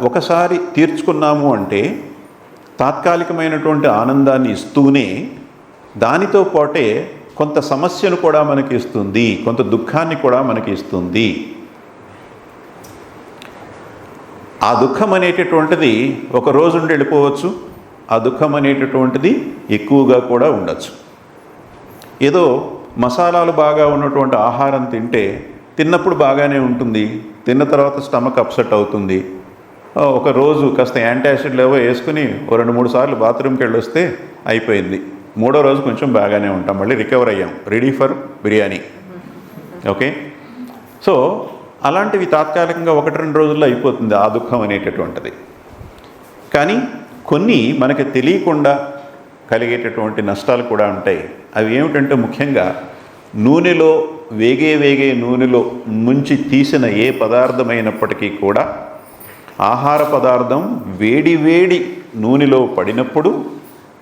ఒకసారి తీర్చుకున్నాము అంటే తాత్కాలికమైనటువంటి ఆనందాన్ని ఇస్తూనే దానితో పాటే కొంత సమస్యను కూడా మనకి ఇస్తుంది, కొంత దుఃఖాన్ని కూడా మనకి ఇస్తుంది. ఆ దుఃఖం అనేటటువంటిది ఒక రోజు నుండి వెళ్ళిపోవచ్చు, ఆ దుఃఖం అనేటటువంటిది ఎక్కువగా కూడా ఉండొచ్చు. ఏదో మసాలాలు బాగా ఉన్నటువంటి ఆహారం తింటే తిన్నప్పుడు బాగానే ఉంటుంది, తిన్న తర్వాత స్టమక్ అప్సెట్ అవుతుంది. ఒక రోజు కాస్త యాంటాసిడ్లు ఏవో వేసుకుని 2-3 సార్లు బాత్రూమ్కి వెళ్ళి వస్తే అయిపోయింది. 3వ రోజు కొంచెం బాగానే ఉంటాం, మళ్ళీ రికవర్ అయ్యాం, ready for biryani. Okay, so అలాంటివి తాత్కాలికంగా 1-2 రోజుల్లో అయిపోతుంది ఆ దుఃఖం అనేటటువంటిది. కానీ కొన్ని మనకి తెలియకుండా కలిగేటటువంటి నష్టాలు కూడా ఉంటాయి. అవి ఏమిటంటే, ముఖ్యంగా నూనెలో వేగే నూనెలో ముంచి తీసిన ఏ పదార్థమైనప్పటికీ కూడా, ఆహార పదార్థం వేడి నూనెలో పడినప్పుడు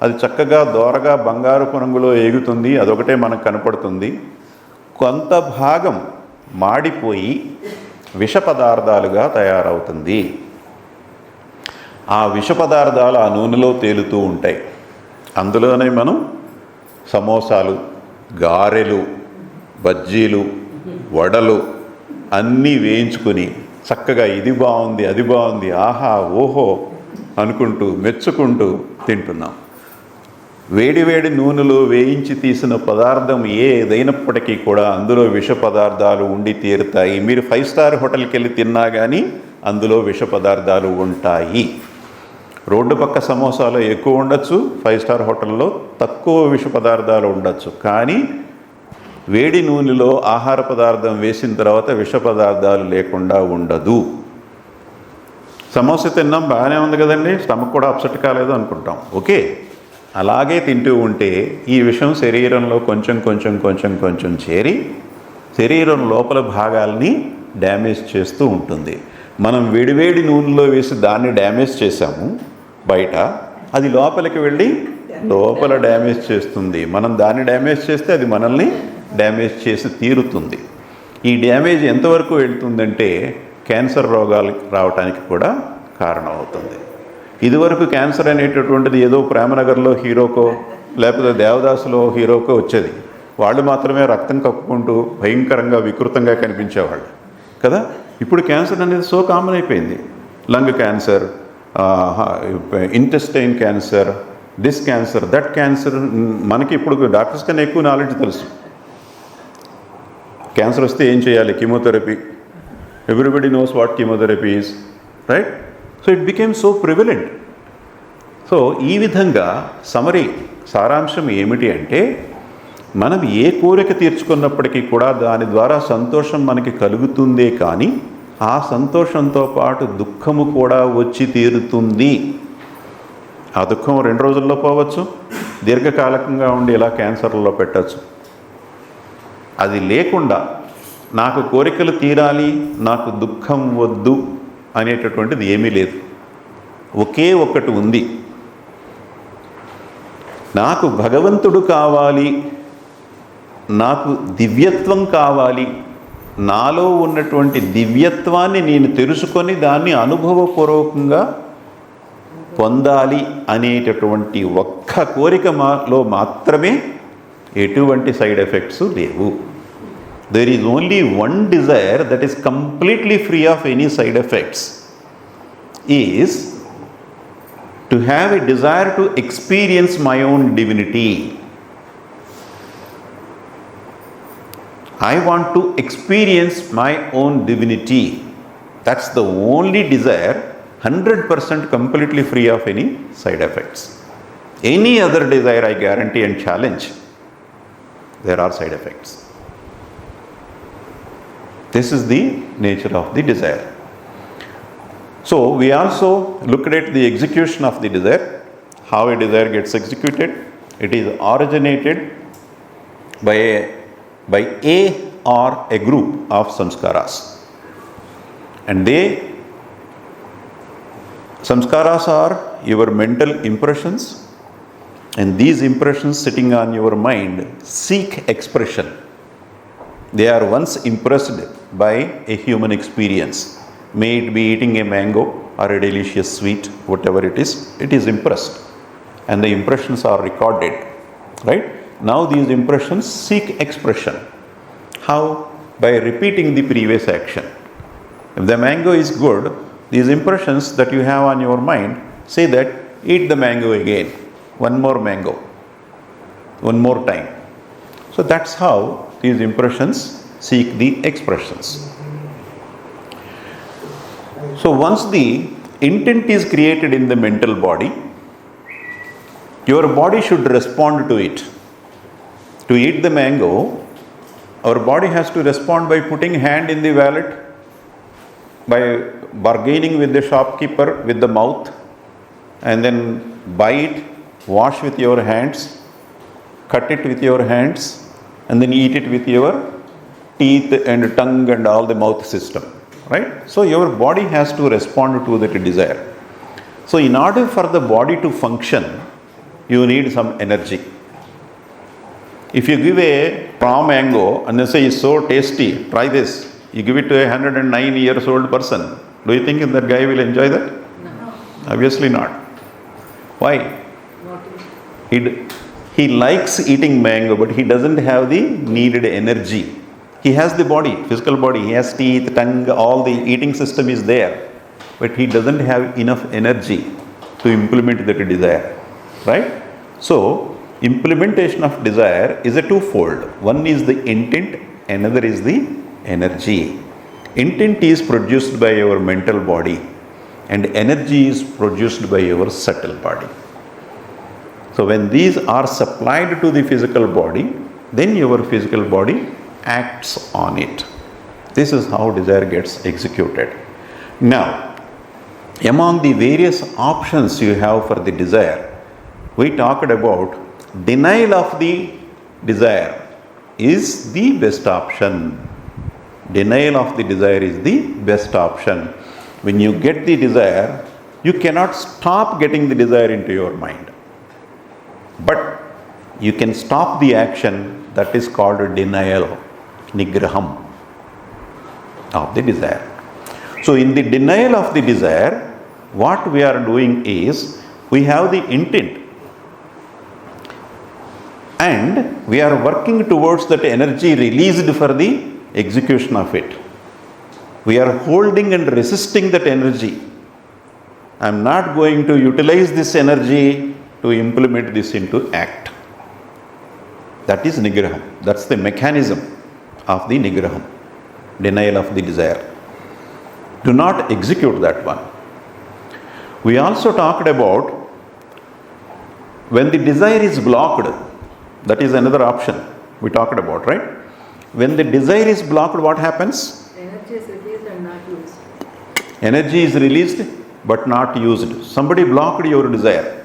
అది చక్కగా దోరగా బంగారపు రంగులో ఏగుతుంది, అదొకటే మనకు కనపడుతుంది. కొంత భాగం మాడిపోయి విష పదార్థాలుగా తయారవుతుంది. ఆ విష పదార్థాలు ఆ నూనెలో తేలుతూ ఉంటాయి. అందులోనే మనం సమోసాలు, గారెలు, బజ్జీలు, వడలు అన్నీ వేయించుకుని చక్కగా ఇది బాగుంది, అది బాగుంది, ఆహా ఓహో అనుకుంటూ మెచ్చుకుంటూ తింటున్నాం. వేడి వేడి నూనెలో వేయించి తీసిన పదార్థం ఏదైనప్పటికీ కూడా అందులో విష పదార్థాలు ఉండి తీరుతాయి. మీరు 5 స్టార్ హోటల్కి వెళ్ళి తిన్నా కానీ అందులో విష పదార్థాలు ఉంటాయి. రోడ్డు పక్క సమోసాలో ఎక్కువ ఉండొచ్చు, 5 స్టార్ హోటల్లో తక్కువ విష పదార్థాలు ఉండొచ్చు. కానీ వేడి నూనెలో ఆహార పదార్థం వేసిన తర్వాత విష పదార్థాలు లేకుండా ఉండదు. సమోసా తిన్నాం బాగానే ఉంది కదండి, స్టమక్ కూడా అప్సెట్ కాలేదు అనుకుంటాం, ఓకే. అలాగే తింటూ ఉంటే ఈ విషం శరీరంలో కొంచెం కొంచెం కొంచెం కొంచెం చేరి శరీరం లోపల భాగాల్ని డ్యామేజ్ చేస్తూ ఉంటుంది. మనం వేడివేడి నూనెలో వేసి దాన్ని డ్యామేజ్ చేసాము బయట, అది లోపలికి వెళ్ళి లోపల డ్యామేజ్ చేస్తుంది. మనం దాన్ని డ్యామేజ్ చేస్తే అది మనల్ని డ్యామేజ్ చేసి తీరుతుంది. ఈ డ్యామేజ్ ఎంతవరకు వెళ్తుందంటే క్యాన్సర్ రోగాలు రావడానికి కూడా కారణమవుతుంది. ఇదివరకు క్యాన్సర్ అనేటటువంటిది ఏదో ప్రేమనగర్లో హీరోకో లేకపోతే దేవదాసులో హీరోకో వచ్చేది. వాళ్ళు మాత్రమే రక్తం కప్పుకుంటూ భయంకరంగా వికృతంగా కనిపించేవాళ్ళు కదా. ఇప్పుడు క్యాన్సర్ అనేది సో కామన్ అయిపోయింది. Lung cancer, intestine cancer, this cancer, that cancer. మనకి ఇప్పుడు డాక్టర్స్ కన్నా ఎక్కువ నాలెడ్జ్ తెలుసు. క్యాన్సర్ వస్తే ఏం చేయాలి, chemotherapy. Everybody knows what chemotherapy is, right? So it became so prevalent. So ఈ విధంగా సారాంశం ఏమిటి అంటే, మనం ఏ కోరిక తీర్చుకున్నప్పటికీ కూడా దాని ద్వారా సంతోషం మనకి కలుగుతుందే కానీ ఆ సంతోషంతో పాటు దుఃఖము కూడా వచ్చి తీరుతుంది. ఆ దుఃఖం 2 రోజుల్లో పోవచ్చు, దీర్ఘకాలికంగా ఉండి ఇలా క్యాన్సర్లో పెట్టచ్చు. అది లేకుండా నాకు కోరికలు తీరాలి, నాకు దుఃఖం వద్దు అనేటటువంటిది ఏమీ లేదు. ఒకే ఒక్కటి ఉంది, నాకు భగవంతుడు కావాలి, నాకు దివ్యత్వం కావాలి, నాలో ఉన్నటువంటి దివ్యత్వాన్ని నేను తెలుసుకొని దాన్ని అనుభవపూర్వకంగా పొందాలి అనేటటువంటి ఒక్క కోరికలో మాత్రమే ఎటువంటి సైడ్ ఎఫెక్ట్స్ లేవు. There is only one desire that is completely free of any side effects, is to have a desire to experience my own divinity. I want to experience my own divinity. That's the only desire, 100% completely free of any side effects. Any other desire, I guarantee and challenge, there are side effects. This is the nature of the desire. So we also looked at the execution of the desire, how a desire gets executed. It is originated by a or a group of samskaras, and samskaras are your mental impressions, and these impressions sitting on your mind seek expression. They are once impressed by a human experience, may it be eating a mango or a delicious sweet, whatever it is impressed, and the impressions are recorded, right? Now these impressions seek expression. How? By repeating the previous action. If the mango is good, these impressions that you have on your mind say that eat the mango again, one more mango, one more time. So that's how these impressions seek the expressions. So once the intent is created in the mental body, your body should respond to it. To eat the mango, our body has to respond by putting hand in the wallet, by bargaining with the shopkeeper with the mouth, and then buy it, wash with your hands, cut it with your hands, and then eat it with your teeth and tongue and all the mouth system, right? So your body has to respond to that desire. So in order for the body to function, you need some energy. If you give a raw mango and they say it's so tasty, try this, you give it to a 109 years old person, do you think that guy will enjoy that? No. Obviously not. Why? He likes eating mango, but he doesn't have the needed energy. He has the body, physical body, he has teeth, tongue, all the eating system is there, but he doesn't have enough energy to implement that desire, right? So, implementation of desire is a twofold. One is the intent, another is the energy. Intent is produced by your mental body, and energy is produced by your subtle body. So when these are supplied to the physical body, then your physical body acts on it. This is how desire gets executed. Now, among the various options you have for the desire, we talked about denial of the desire is the best option. Denial of the desire is the best option. When you get the desire, you cannot stop getting the desire into your mind. But you can stop the action that is called denial, nigraham of the desire. So in the denial of the desire, what we are doing is, we have the intent and we are working towards that energy released for the execution of it. We are holding and resisting that energy. I am not going to utilize this energy to implement this into act. That is nigraham. That's the mechanism of the nigraham, denial of the desire. Do not execute that one. We also talked about when the desire is blocked, that is another option we talked about, right? When the desire is blocked, what happens? Energy is released and not used. Energy is released but not used. Somebody blocked your desire.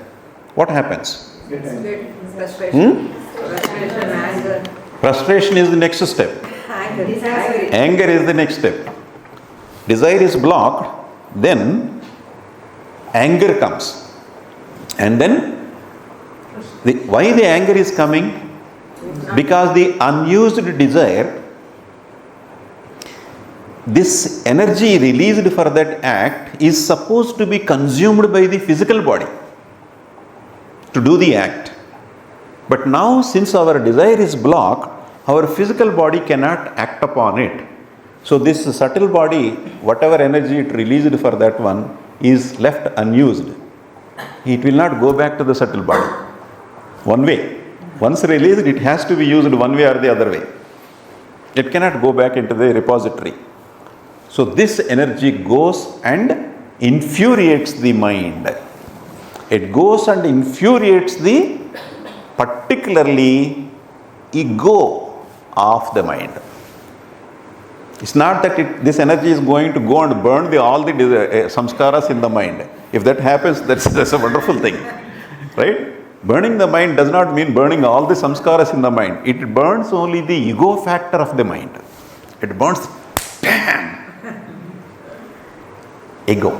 What happens? Frustration. Frustration, anger. Frustration is the next step. Anger. Anger is the next step. Desire is blocked, then anger comes. And then, why the anger is coming? Because the unused desire, this energy released for that act is supposed to be consumed by the physical body to do the act. But now, since our desire is blocked, our physical body cannot act upon it. So this subtle body, whatever energy it released for that one, is left unused. It will not go back to the subtle body. One way. Once released, it has to be used one way or the other way. It cannot go back into the repository. So this energy goes and infuriates the mind. It goes and infuriates the particularly ego of the mind. It's not that this energy is going to go and burn all the samskaras in the mind. If that happens, that's a wonderful thing, right? Burning the mind does not mean burning all the samskaras in the mind. It burns only the ego factor of the mind. It burns, bam! Ego.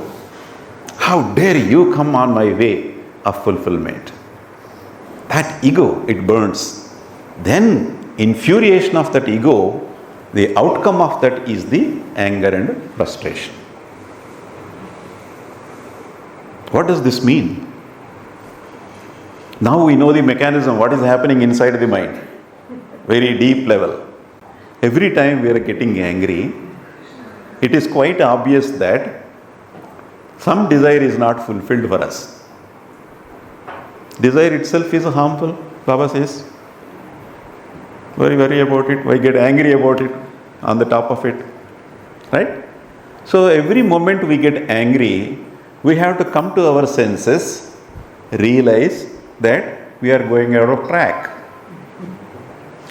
How dare you come on my way of fulfillment? That ego, it burns. Then, infuriation of that ego, the outcome of that is the anger and frustration. What does this mean? Now we know the mechanism, what is happening inside the mind. Very deep level. Every time we are getting angry, it is quite obvious that some desire is not fulfilled for us. Desire itself is harmful, Baba says. Why worry about it? Why get angry about it on the top of it? Right? So every moment we get angry, we have to come to our senses, realize that we are going out of track.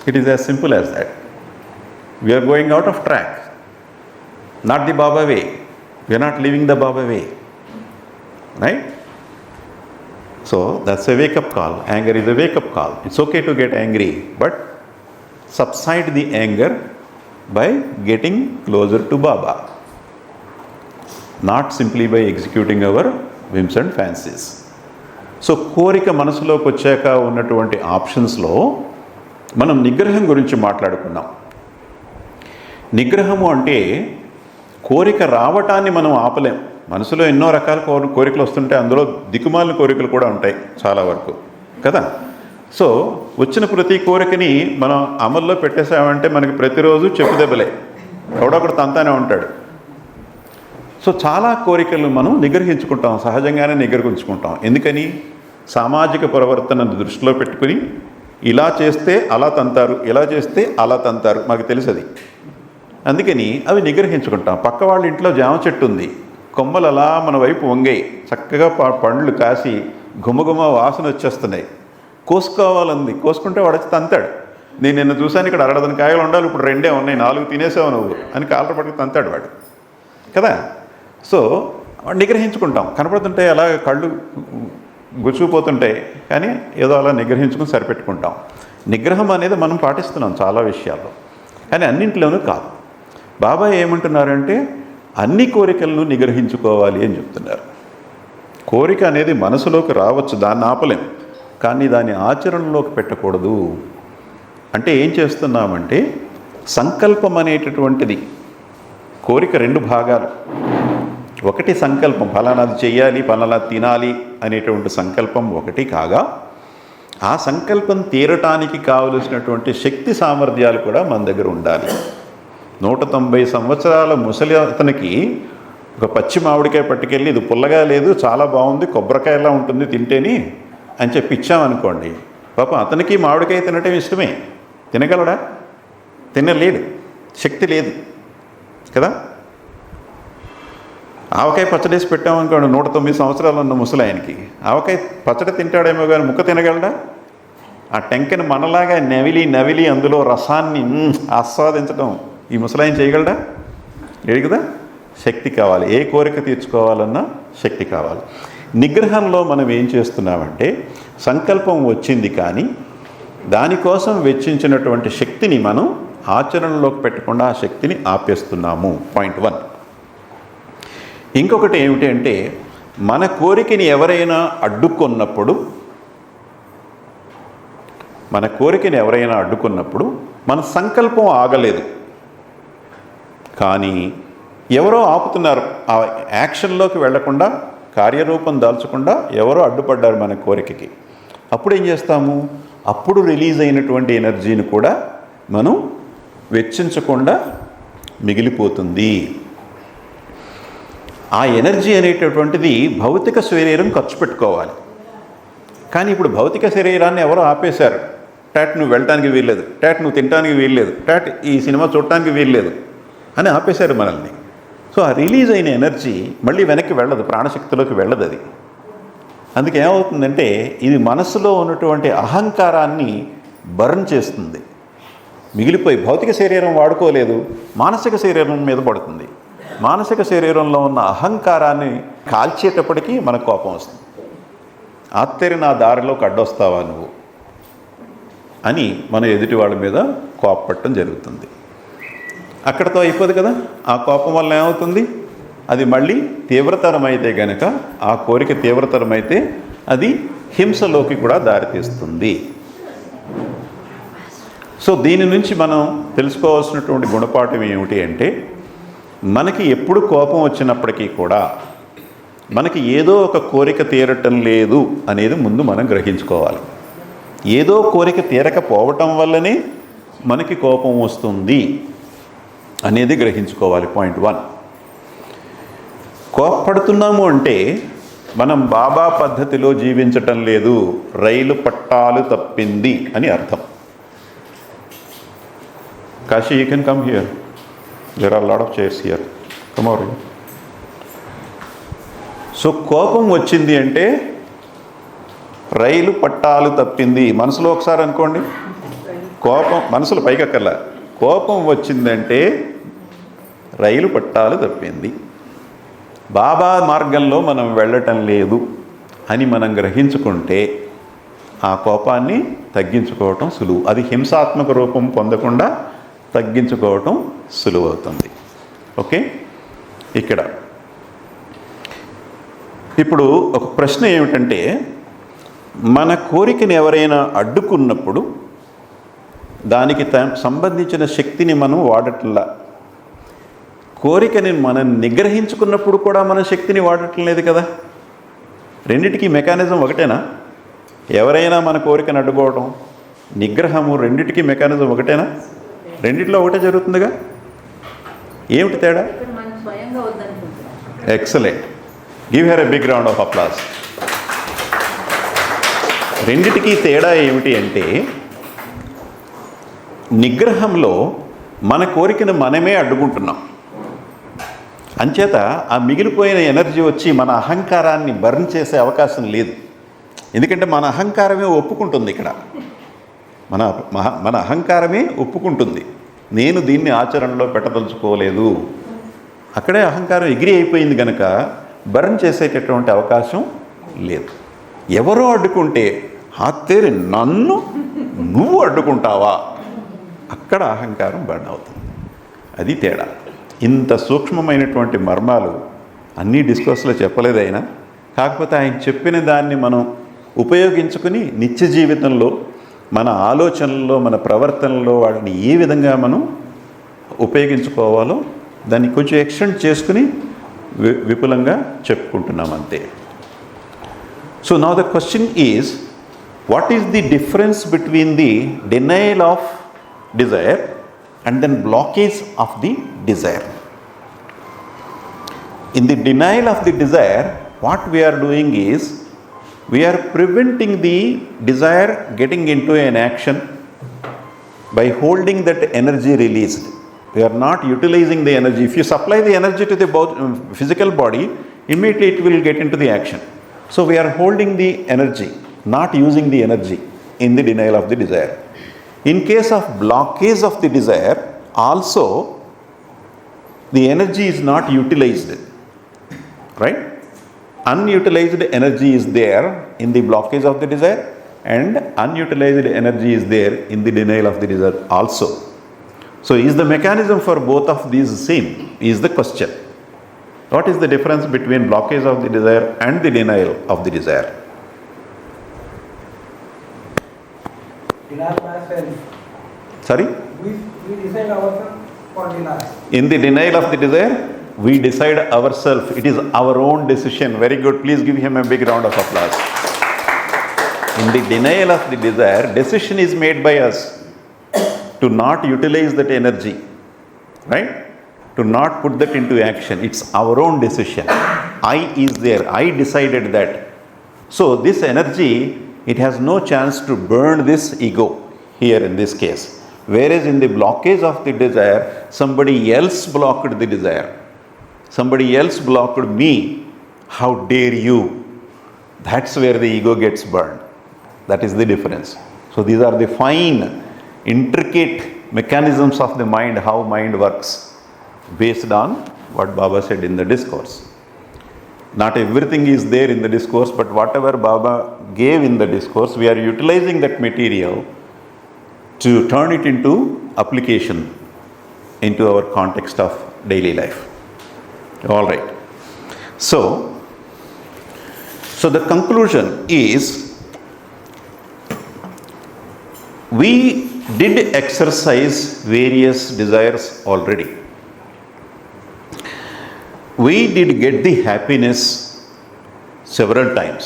It is as simple as that. We are going out of track. Not the Baba way. We are not living the Baba way. Right? So that's a wake-up call. Anger is a wake-up call. It's okay to get angry, but subside the anger by getting closer to Baba. Not simply by executing our whims and fancies. So కోరిక మనసులోకి వచ్చాక ఉన్నటువంటి ఆప్షన్స్లో మనం నిగ్రహం గురించి మాట్లాడుకున్నాం. నిగ్రహము అంటే కోరిక రావటాన్ని మనం ఆపలేం. మనసులో ఎన్నో రకాల కోరికలు వస్తుంటాయి, అందులో దిక్కుమాలిన కోరికలు కూడా ఉంటాయి చాలా వరకు కదా. సో వచ్చిన ప్రతి కోరికని మనం అమల్లో పెట్టేసామంటే మనకి ప్రతిరోజు చెప్పు దెబ్బలే, ఎవడొకడు తంతానే ఉంటాడు. సో చాలా కోరికలు మనం నిగ్రహించుకుంటాం, సహజంగానే నిగ్రహించుకుంటాం. ఎందుకని? సామాజిక ప్రవర్తనను దృష్టిలో పెట్టుకుని ఇలా చేస్తే అలా తంతారు, ఇలా చేస్తే అలా తంతారు, మాకు తెలుసు అది. అందుకని అవి నిగ్రహించుకుంటాం. పక్క వాళ్ళ ఇంట్లో జామ చెట్టు ఉంది, కొమ్మలు అలా మన వైపు వంగాయి, చక్కగా పండ్లు కాసి గుమగుమ వాసన వచ్చేస్తున్నాయి. కోసుకోవాలంది, కోసుకుంటే వాడు వచ్చి తంతాడు. నేను నిన్న చూశాను, ఇక్కడ 60 కాయలు ఉండాలి, ఇప్పుడు 2 ఉన్నాయి, 4 తినేసావు నువ్వు అని కాలర పట్టుకు తంతాడు వాడు కదా. సో వాడు నిగ్రహించుకుంటాం, కనపడుతుంటాయి అలా కళ్ళు గుచ్చుకుపోతుంటాయి, కానీ ఏదో అలా నిగ్రహించుకుని సరిపెట్టుకుంటాం. నిగ్రహం అనేది మనం పాటిస్తున్నాం చాలా విషయాల్లో, కానీ అన్నింటిలోనూ కాదు. బాబా ఏమంటున్నారంటే అన్ని కోరికలను నిగ్రహించుకోవాలి అని చెప్తున్నారు. కోరిక అనేది మనసులోకి రావచ్చు, దాన్ని ఆపలేం, కానీ దాన్ని ఆచరణలోకి పెట్టకూడదు. అంటే ఏం చేస్తున్నామంటే సంకల్పం అనేటటువంటిది, కోరిక 2 భాగాలు. ఒకటి సంకల్పం, ఫలానాది చెయ్యాలి, ఫలానాది తినాలి అనేటువంటి సంకల్పం ఒకటి కాగా, ఆ సంకల్పం తీరటానికి కావలసినటువంటి శక్తి సామర్థ్యాలు కూడా మన దగ్గర ఉండాలి. 190 సంవత్సరాల ముసలి అతనికి ఒక పచ్చి మామిడికాయ పట్టుకెళ్ళి ఇది పుల్లగా లేదు, చాలా బాగుంది, కొబ్బరికాయలా ఉంటుంది తింటేని అని చెప్పి ఇచ్చామనుకోండి, పాపం అతనికి మామిడికాయ తినటం ఇష్టమే, తినగలడా? తినలేడు, శక్తి లేదు కదా. ఆవకాయ పచ్చడేసి పెట్టామనుకోండి, 109 సంవత్సరాలు ఉన్న ముసలాయనకి ఆవకాయ పచ్చడి తింటాడేమో కానీ ముక్క తినగలడా? ఆ టెంకని మనలాగా నవిలి అందులో రసాన్ని ఆస్వాదించడం ఈ ముసలాయన చేయగలడా? లేదు కదా. శక్తి కావాలి, ఏ కోరిక తీర్చుకోవాలన్నా శక్తి కావాలి. నిగ్రహంలో మనం ఏం చేస్తున్నామంటే సంకల్పం వచ్చింది, కానీ దానికోసం వెచ్చించినటువంటి శక్తిని మనం ఆచరణలోకి పెట్టకుండా ఆ శక్తిని ఆపేస్తున్నాము. పాయింట్ 1. ఇంకొకటి ఏమిటి అంటే మన కోరికని ఎవరైనా అడ్డుకున్నప్పుడు మన సంకల్పం ఆగలేదు, కానీ ఎవరో ఆపుతున్నారు. ఆ యాక్షన్లోకి వెళ్లకుండా, కార్యరూపం దాల్చకుండా ఎవరో అడ్డుపడ్డారు మన కోరికకి. అప్పుడు ఏం చేస్తాము? అప్పుడు రిలీజ్ అయినటువంటి ఎనర్జీని కూడా మనం వెచ్చించకుండా మిగిలిపోతుంది. ఆ ఎనర్జీ అనేటటువంటిది భౌతిక శరీరం ఖర్చు పెట్టుకోవాలి. కానీ ఇప్పుడు భౌతిక శరీరాన్ని ఎవరో ఆపేశారు. టాట్ నువ్వు వెళ్ళటానికి వీల్లేదు, టాట్ నువ్వు తినడానికి వీల్లేదు, టాట్ ఈ సినిమా చూడటానికి వీల్లేదు అని ఆపేశారు మనల్ని. సో ఆ రిలీజ్ అయిన ఎనర్జీ మళ్ళీ వెనక్కి వెళ్ళదు, ప్రాణశక్తిలోకి వెళ్ళదు అది. అందుకే ఏమవుతుందంటే ఇది మనసులో ఉన్నటువంటి అహంకారాన్ని బర్న్ చేస్తుంది. మిగిలిపోయి భౌతిక శరీరం వాడుకోలేదు, మానసిక శరీరం మీద పడుతుంది. మానసిక శరీరంలో ఉన్న అహంకారాన్ని కాల్చేటప్పటికీ మనకు కోపం వస్తుంది. ఆత్తేరి నా దారిలోకి అడ్డొస్తావా నువ్వు అని మన ఎదుటి వాళ్ళ మీద కోపపడటం జరుగుతుంది. అక్కడతో అయిపోదు కదా. ఆ కోపం వల్ల ఏమవుతుంది? అది మళ్ళీ తీవ్రతరమైతే గనక, ఆ కోరిక తీవ్రతరమైతే అది హింసలోకి కూడా దారితీస్తుంది. సో దీని నుంచి మనం తెలుసుకోవాల్సినటువంటి గుణపాఠం ఏమిటి అంటే, మనకి ఎప్పుడు కోపం వచ్చినప్పటికీ కూడా మనకి ఏదో ఒక కోరిక తీరటం లేదు అనేది ముందు మనం గ్రహించుకోవాలి. ఏదో కోరిక తీరకపోవటం వల్లనే మనకి కోపం వస్తుంది అనేది గ్రహించుకోవాలి. పాయింట్ 1. కోపపడుతున్నాము అంటే మనం బాబా పద్ధతిలో జీవించటం లేదు, రైలు పట్టాలు తప్పింది అని అర్థం. Kashi, you can come here, there are lot of chairs here, come over here. So కోపం వచ్చింది అంటే రైలు పట్టాలు తప్పింది. మనసులో ఒకసారి అనుకోండి, కోపం మనసులో పైకెక్కర్లా, కోపం వచ్చిందంటే రైలు పట్టాలు తప్పింది, బాబా మార్గంలో మనం వెళ్ళటం లేదు అని మనం గ్రహించుకుంటే ఆ కోపాన్ని తగ్గించుకోవటం సులువు. అది హింసాత్మక రూపం పొందకుండా తగ్గించుకోవటం సులువు అవుతుంది. ఓకే, ఇక్కడ ఇప్పుడు ఒక ప్రశ్న ఏమిటంటే, మన కోరికని ఎవరైనా అడ్డుకున్నప్పుడు దానికి సంబంధించిన శక్తిని మనం వాడట్లా. కోరికని మనం నిగ్రహించుకున్నప్పుడు కూడా మన శక్తిని వాడటం లేదు కదా. రెండిటికి మెకానిజం ఒకటేనా? ఎవరైనా మన కోరికను అడ్డుకోవడం, నిగ్రహము, రెండిటికి మెకానిజం ఒకటేనా? రెండిట్లో ఒకటే జరుగుతుందిగా. ఏమిటి తేడా? ఇక్కడ మనం స్వయంగా వద్దనుకుంటున్నాం. Excellent. Give her a big round of applause. రెండిటికి తేడా ఏమిటి అంటే, నిగ్రహంలో మన కోరికను మనమే అడ్డుకుంటున్నాం. అంచేత ఆ మిగిలిపోయిన ఎనర్జీ వచ్చి మన అహంకారాన్ని బర్న్ చేసే అవకాశం లేదు. ఎందుకంటే మన అహంకారమే ఒప్పుకుంటుంది. ఇక్కడ మన అహంకారమే ఒప్పుకుంటుంది, నేను దీన్ని ఆచరణలో పెట్టదలుచుకోలేదు. అక్కడే అహంకారం ఎగిరి అయిపోయింది కనుక బర్న్ చేసేటటువంటి అవకాశం లేదు. ఎవరో అడ్డుకుంటే హాతేరి నన్ను నువ్వు అడ్డుకుంటావా, అక్కడ అహంకారం బర్న్ అవుతుంది. అది తేడా. ఇంత సూక్ష్మమైనటువంటి మర్మాలు అన్నీ డిస్కోర్స్లో చెప్పలేదు ఆయన. కాకపోతే ఆయన చెప్పిన దాన్ని మనం ఉపయోగించుకుని నిత్య జీవితంలో మన ఆలోచనల్లో, మన ప్రవర్తనలో వాటిని ఏ విధంగా మనం ఉపయోగించుకోవాలో దాన్ని కొంచెం ఎక్స్టెండ్ చేసుకుని విపులంగా చెప్పుకుంటున్నాం అంతే. So now the question is, what is the difference between the denial of desire and then blockage of the desire. In the denial of the desire, what we are doing is, we are preventing the desire getting into an action by holding that energy released. We are not utilizing the energy. If you supply the energy to the physical body, immediately it will get into the action. So we are holding the energy, not using the energy in the denial of the desire. In case of blockage of the desire, also the energy is not utilized, right? Unutilized energy is there in the blockage of the desire, and unutilized energy is there in the denial of the desire also. So is the mechanism for both of these same, is the question. What is the difference between blockage of the desire and the denial of the desire? Denial ourselves. Sorry? We decide ourselves for denial. In the denial of the desire, we decide ourselves. It is our own decision. Very good. Please give him a big round of applause. In the denial of the desire, decision is made by us to not utilize that energy, right? To not put that into action. It's our own decision. I is there. I decided that. So this energy, it has no chance to burn this ego here in this case. Whereas in the blockage of the desire, somebody else blocked the desire. Somebody else blocked me. How dare you? That's where the ego gets burned. That is the difference. So these are the fine, intricate mechanisms of the mind, how mind works, based on what Baba said in the discourse. Not everything is there in the discourse, but whatever Baba gave in the discourse, we are utilizing that material to turn it into application into our context of daily life. All right. So the conclusion is, we did exercise various desires already. We did get the happiness several times.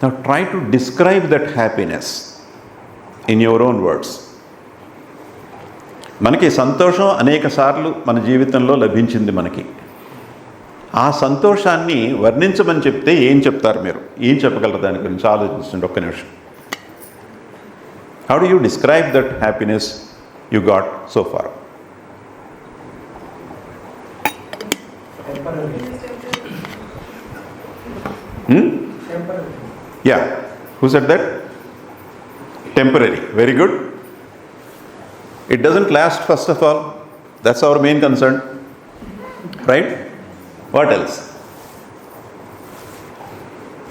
Now try to describe that happiness in your own words. మనకి సంతోషం అనేక సార్లు మన జీవితంలో లభించింది మనకి. ఆ సంతోషాన్ని వర్ణించమని చెప్తే ఏం చెప్తారు మీరు? ఏం చెప్పగలరు దాని గురించి? ఆలోచించండి ఒక్క నిమిషం. How do you describe that happiness you got so far? Temporary. Temporary. Yeah. Who said that? Temporary. Very good. It doesn't last, first of all. That's our main concern. Right? What else?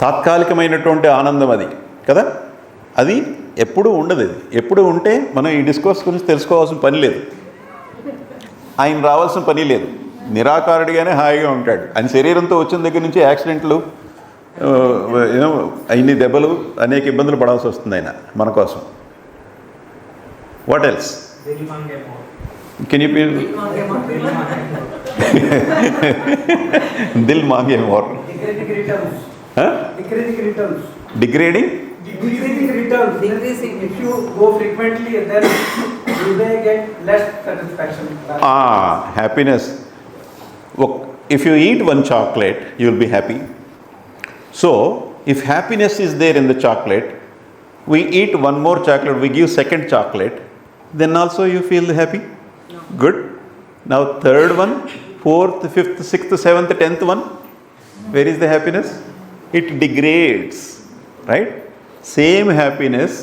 తాత్కాలికమైనటువంటి ఆనందం అది కదా. అది ఎప్పుడూ ఉండదు. అది ఎప్పుడు ఉంటే మనం ఈ డిస్కోర్స్ గురించి తెలుసుకోవాల్సిన పని లేదు, ఆయన రావాల్సిన పని లేదు. నిరాకారుడిగానే హాయిగా ఉంటాడు. ఆయన శరీరంతో వచ్చిన దగ్గర నుంచి యాక్సిడెంట్లు, ఇన్ని దెబ్బలు, అనేక ఇబ్బందులు పడాల్సి వస్తుంది ఆయన మన కోసం. What else? Can you please? Dil mange more. Decreasing returns. Huh? Decreasing returns. Degrading? Decreasing returns. Decreasing. If you go frequently, then you may get less satisfaction. Happiness. If you eat one chocolate, you will be happy. So, if happiness is there in the chocolate, we eat one more chocolate, we give second chocolate, then also you feel happy? No. Good. Now third one, fourth, fifth, sixth, seventh, 10th one, where is the happiness? It degrades, right? Same happiness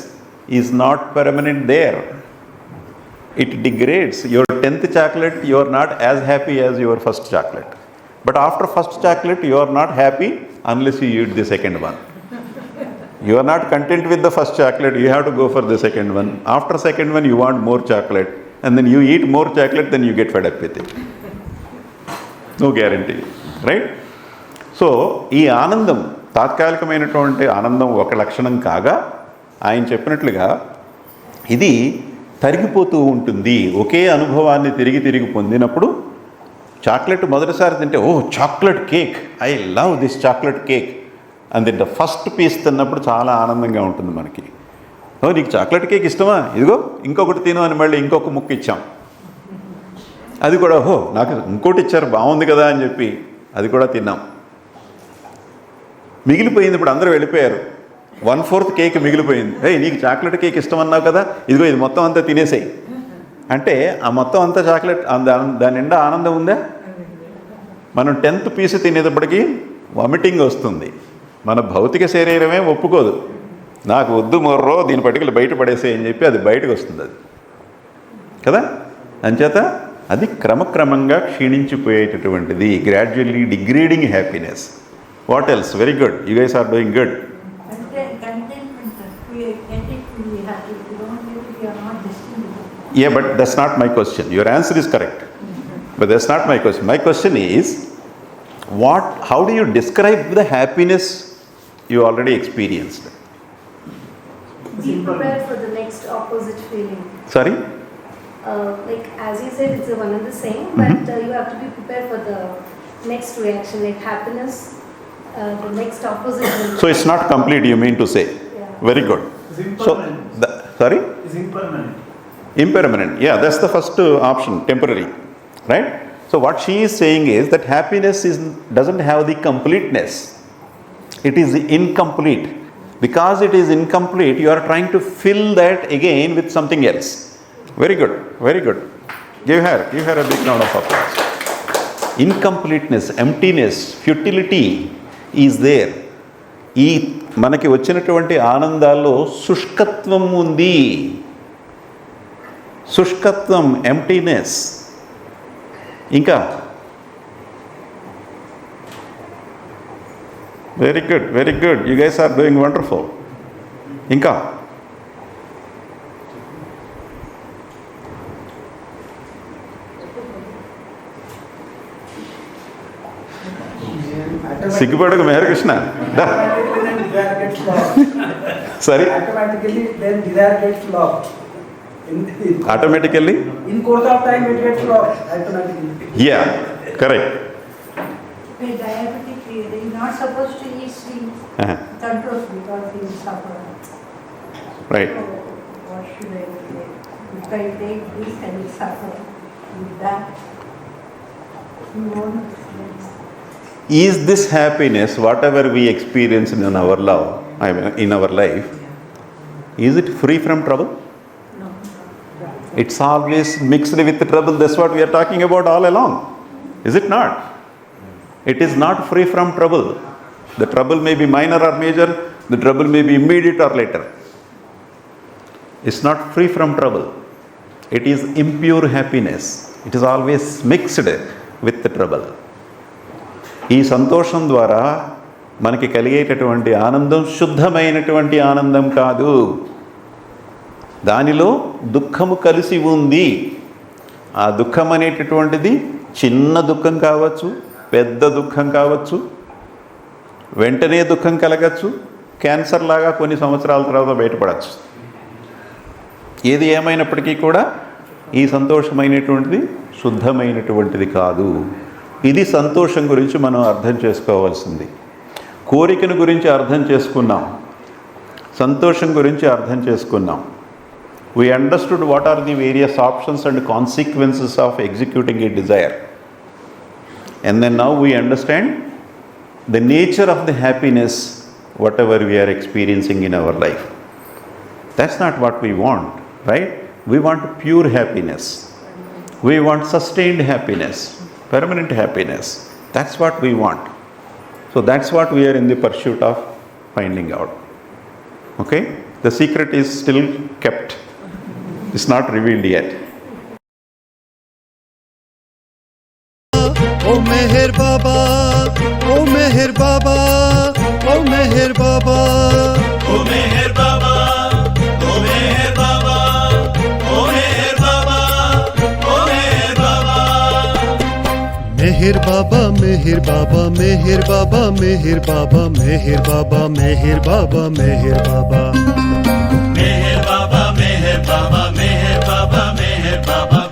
is not permanent there. It degrades. Your 10th chocolate, you are not as happy as your first chocolate. But after first chocolate, you are not happy unless you eat the second one. You are not content with the first chocolate, you have to go for the second one. After second one, you want more chocolate. And then you eat more chocolate, then you get fed up with it. No guarantee, right? So ఈ ఆనందం, తాత్కాలికమైనటువంటి ఆనందం ఒక లక్షణం కాగా, ఆయన చెప్పినట్లుగా ఇది తరిగిపోతూ ఉంటుంది. ఒకే అనుభవాన్ని తిరిగి తిరిగి పొందినప్పుడు, చాక్లెట్ మొదటిసారి తింటే, oh chocolate cake, I love this chocolate cake అని తింటే ఫస్ట్ పీస్ తిన్నప్పుడు చాలా ఆనందంగా ఉంటుంది మనకి. ఓ నీకు చాక్లెట్ కేక్ ఇష్టమా, ఇదిగో ఇంకొకటి తిను అని మళ్ళీ ఇంకొక ముక్క ఇచ్చాం. అది కూడా ఓహో నాకు ఇంకోటి ఇచ్చారు బాగుంది కదా అని చెప్పి అది కూడా తిన్నాం. మిగిలిపోయింది, ఇప్పుడు అందరూ వెళ్ళిపోయారు, 1/4 కేక్ మిగిలిపోయింది. నీకు చాక్లెట్ కేక్ ఇష్టం అన్నావు కదా, ఇదిగో ఇది మొత్తం అంతా తినేసాయి అంటే ఆ మొత్తం అంతా చాక్లెట్ దాని నిండా ఆనందం ఉందా? మనం 10th పీస్ తినేటప్పటికీ వామిటింగ్ వస్తుంది. మన భౌతిక శరీరమే ఒప్పుకోదు, నాకు వద్దు మొర్రో దీని పట్టుకెళ్ళి బయట పడేసే అని చెప్పి అది బయటకు వస్తుంది అది కదా. అంచేత అది క్రమక్రమంగా క్షీణించిపోయేటటువంటిది, gradually degrading happiness. What else? Very good, you guys are doing good. Yeah, but that's not my question. Your answer is correct, but that's not my question. My question is, how do you describe the happiness you already experienced? Be prepared for the next opposite feeling. Sorry? Like as you said, it's one and the same, but you have to be prepared for the next reaction, like happiness, the next opposite. So it's not complete, you mean to say? Yeah. Very good. It's impermanent. Sorry? It's impermanent. Impermanent. Yeah, that's the first option, temporary, right? So what she is saying is that happiness doesn't have the completeness. It is incomplete. Because it is incomplete, you are trying to fill that again with something else. Very good, very good. Give her a big round of applause. Incompleteness, emptiness, futility is there. ఈ మనకి వచ్చినటువంటి ఆనందాల్లో శుష్కత్వం ఉంది. శుష్కత్వం, emptiness. ఇంకా very good, very good, you guys are doing wonderful. ఇంకా సిగ్గుపడకు మెహర్ దా. Sorry? Automatically, then desire gets lost. Automatically? In course of time, it gets lost automatically. Yeah, correct. With diabetic, they are not supposed to eat sweets, controls because he will suffer. Right. So, what should I do? If I take this, I will suffer. With that, you won't. Is this happiness, whatever we experience in our love, in our life, is it free from trouble? No. It's always mixed with trouble. That's what we are talking about all along. Is it not? It is not free from trouble. The trouble may be minor or major. The trouble may be immediate or later. It's not free from trouble. It is impure happiness. It is always mixed with the trouble. ఈ సంతోషం ద్వారా మనకి కలిగేటటువంటి ఆనందం శుద్ధమైనటువంటి ఆనందం కాదు. దానిలో దుఃఖము కలిసి ఉంది. ఆ దుఃఖం అనేటటువంటిది చిన్న దుఃఖం కావచ్చు, పెద్ద దుఃఖం కావచ్చు, వెంటనే దుఃఖం కలగచ్చు, క్యాన్సర్ లాగా కొన్ని సంవత్సరాల తర్వాత బయటపడచ్చు. ఏది ఏమైనప్పటికీ కూడా ఈ సంతోషమైనటువంటిది శుద్ధమైనటువంటిది కాదు. ఇది సంతోషం గురించి మనం అర్థం చేసుకోవాల్సింది. కోరికను గురించి అర్థం చేసుకున్నాం, సంతోషం గురించి అర్థం చేసుకున్నాం. We understood what are the various options and consequences of executing a desire. And then now we understand the nature of the happiness, whatever we are experiencing in our life. That's not what we want, right? We want pure happiness. We want sustained happiness, permanent happiness. That's what we want. So that's what we are in the pursuit of finding out. Okay? The secret is still kept. It's not revealed yet. O Meher Baba, O Meher Baba, O Meher Baba, O Meher Baba, O Meher Baba, O Meher Baba, O Meher Baba. Meher Baba, Meher Baba, Meher Baba, Meher Baba, Meher Baba, Meher Baba, Meher Baba. Meher Baba, Meher Baba, Meher Baba, Meher Baba.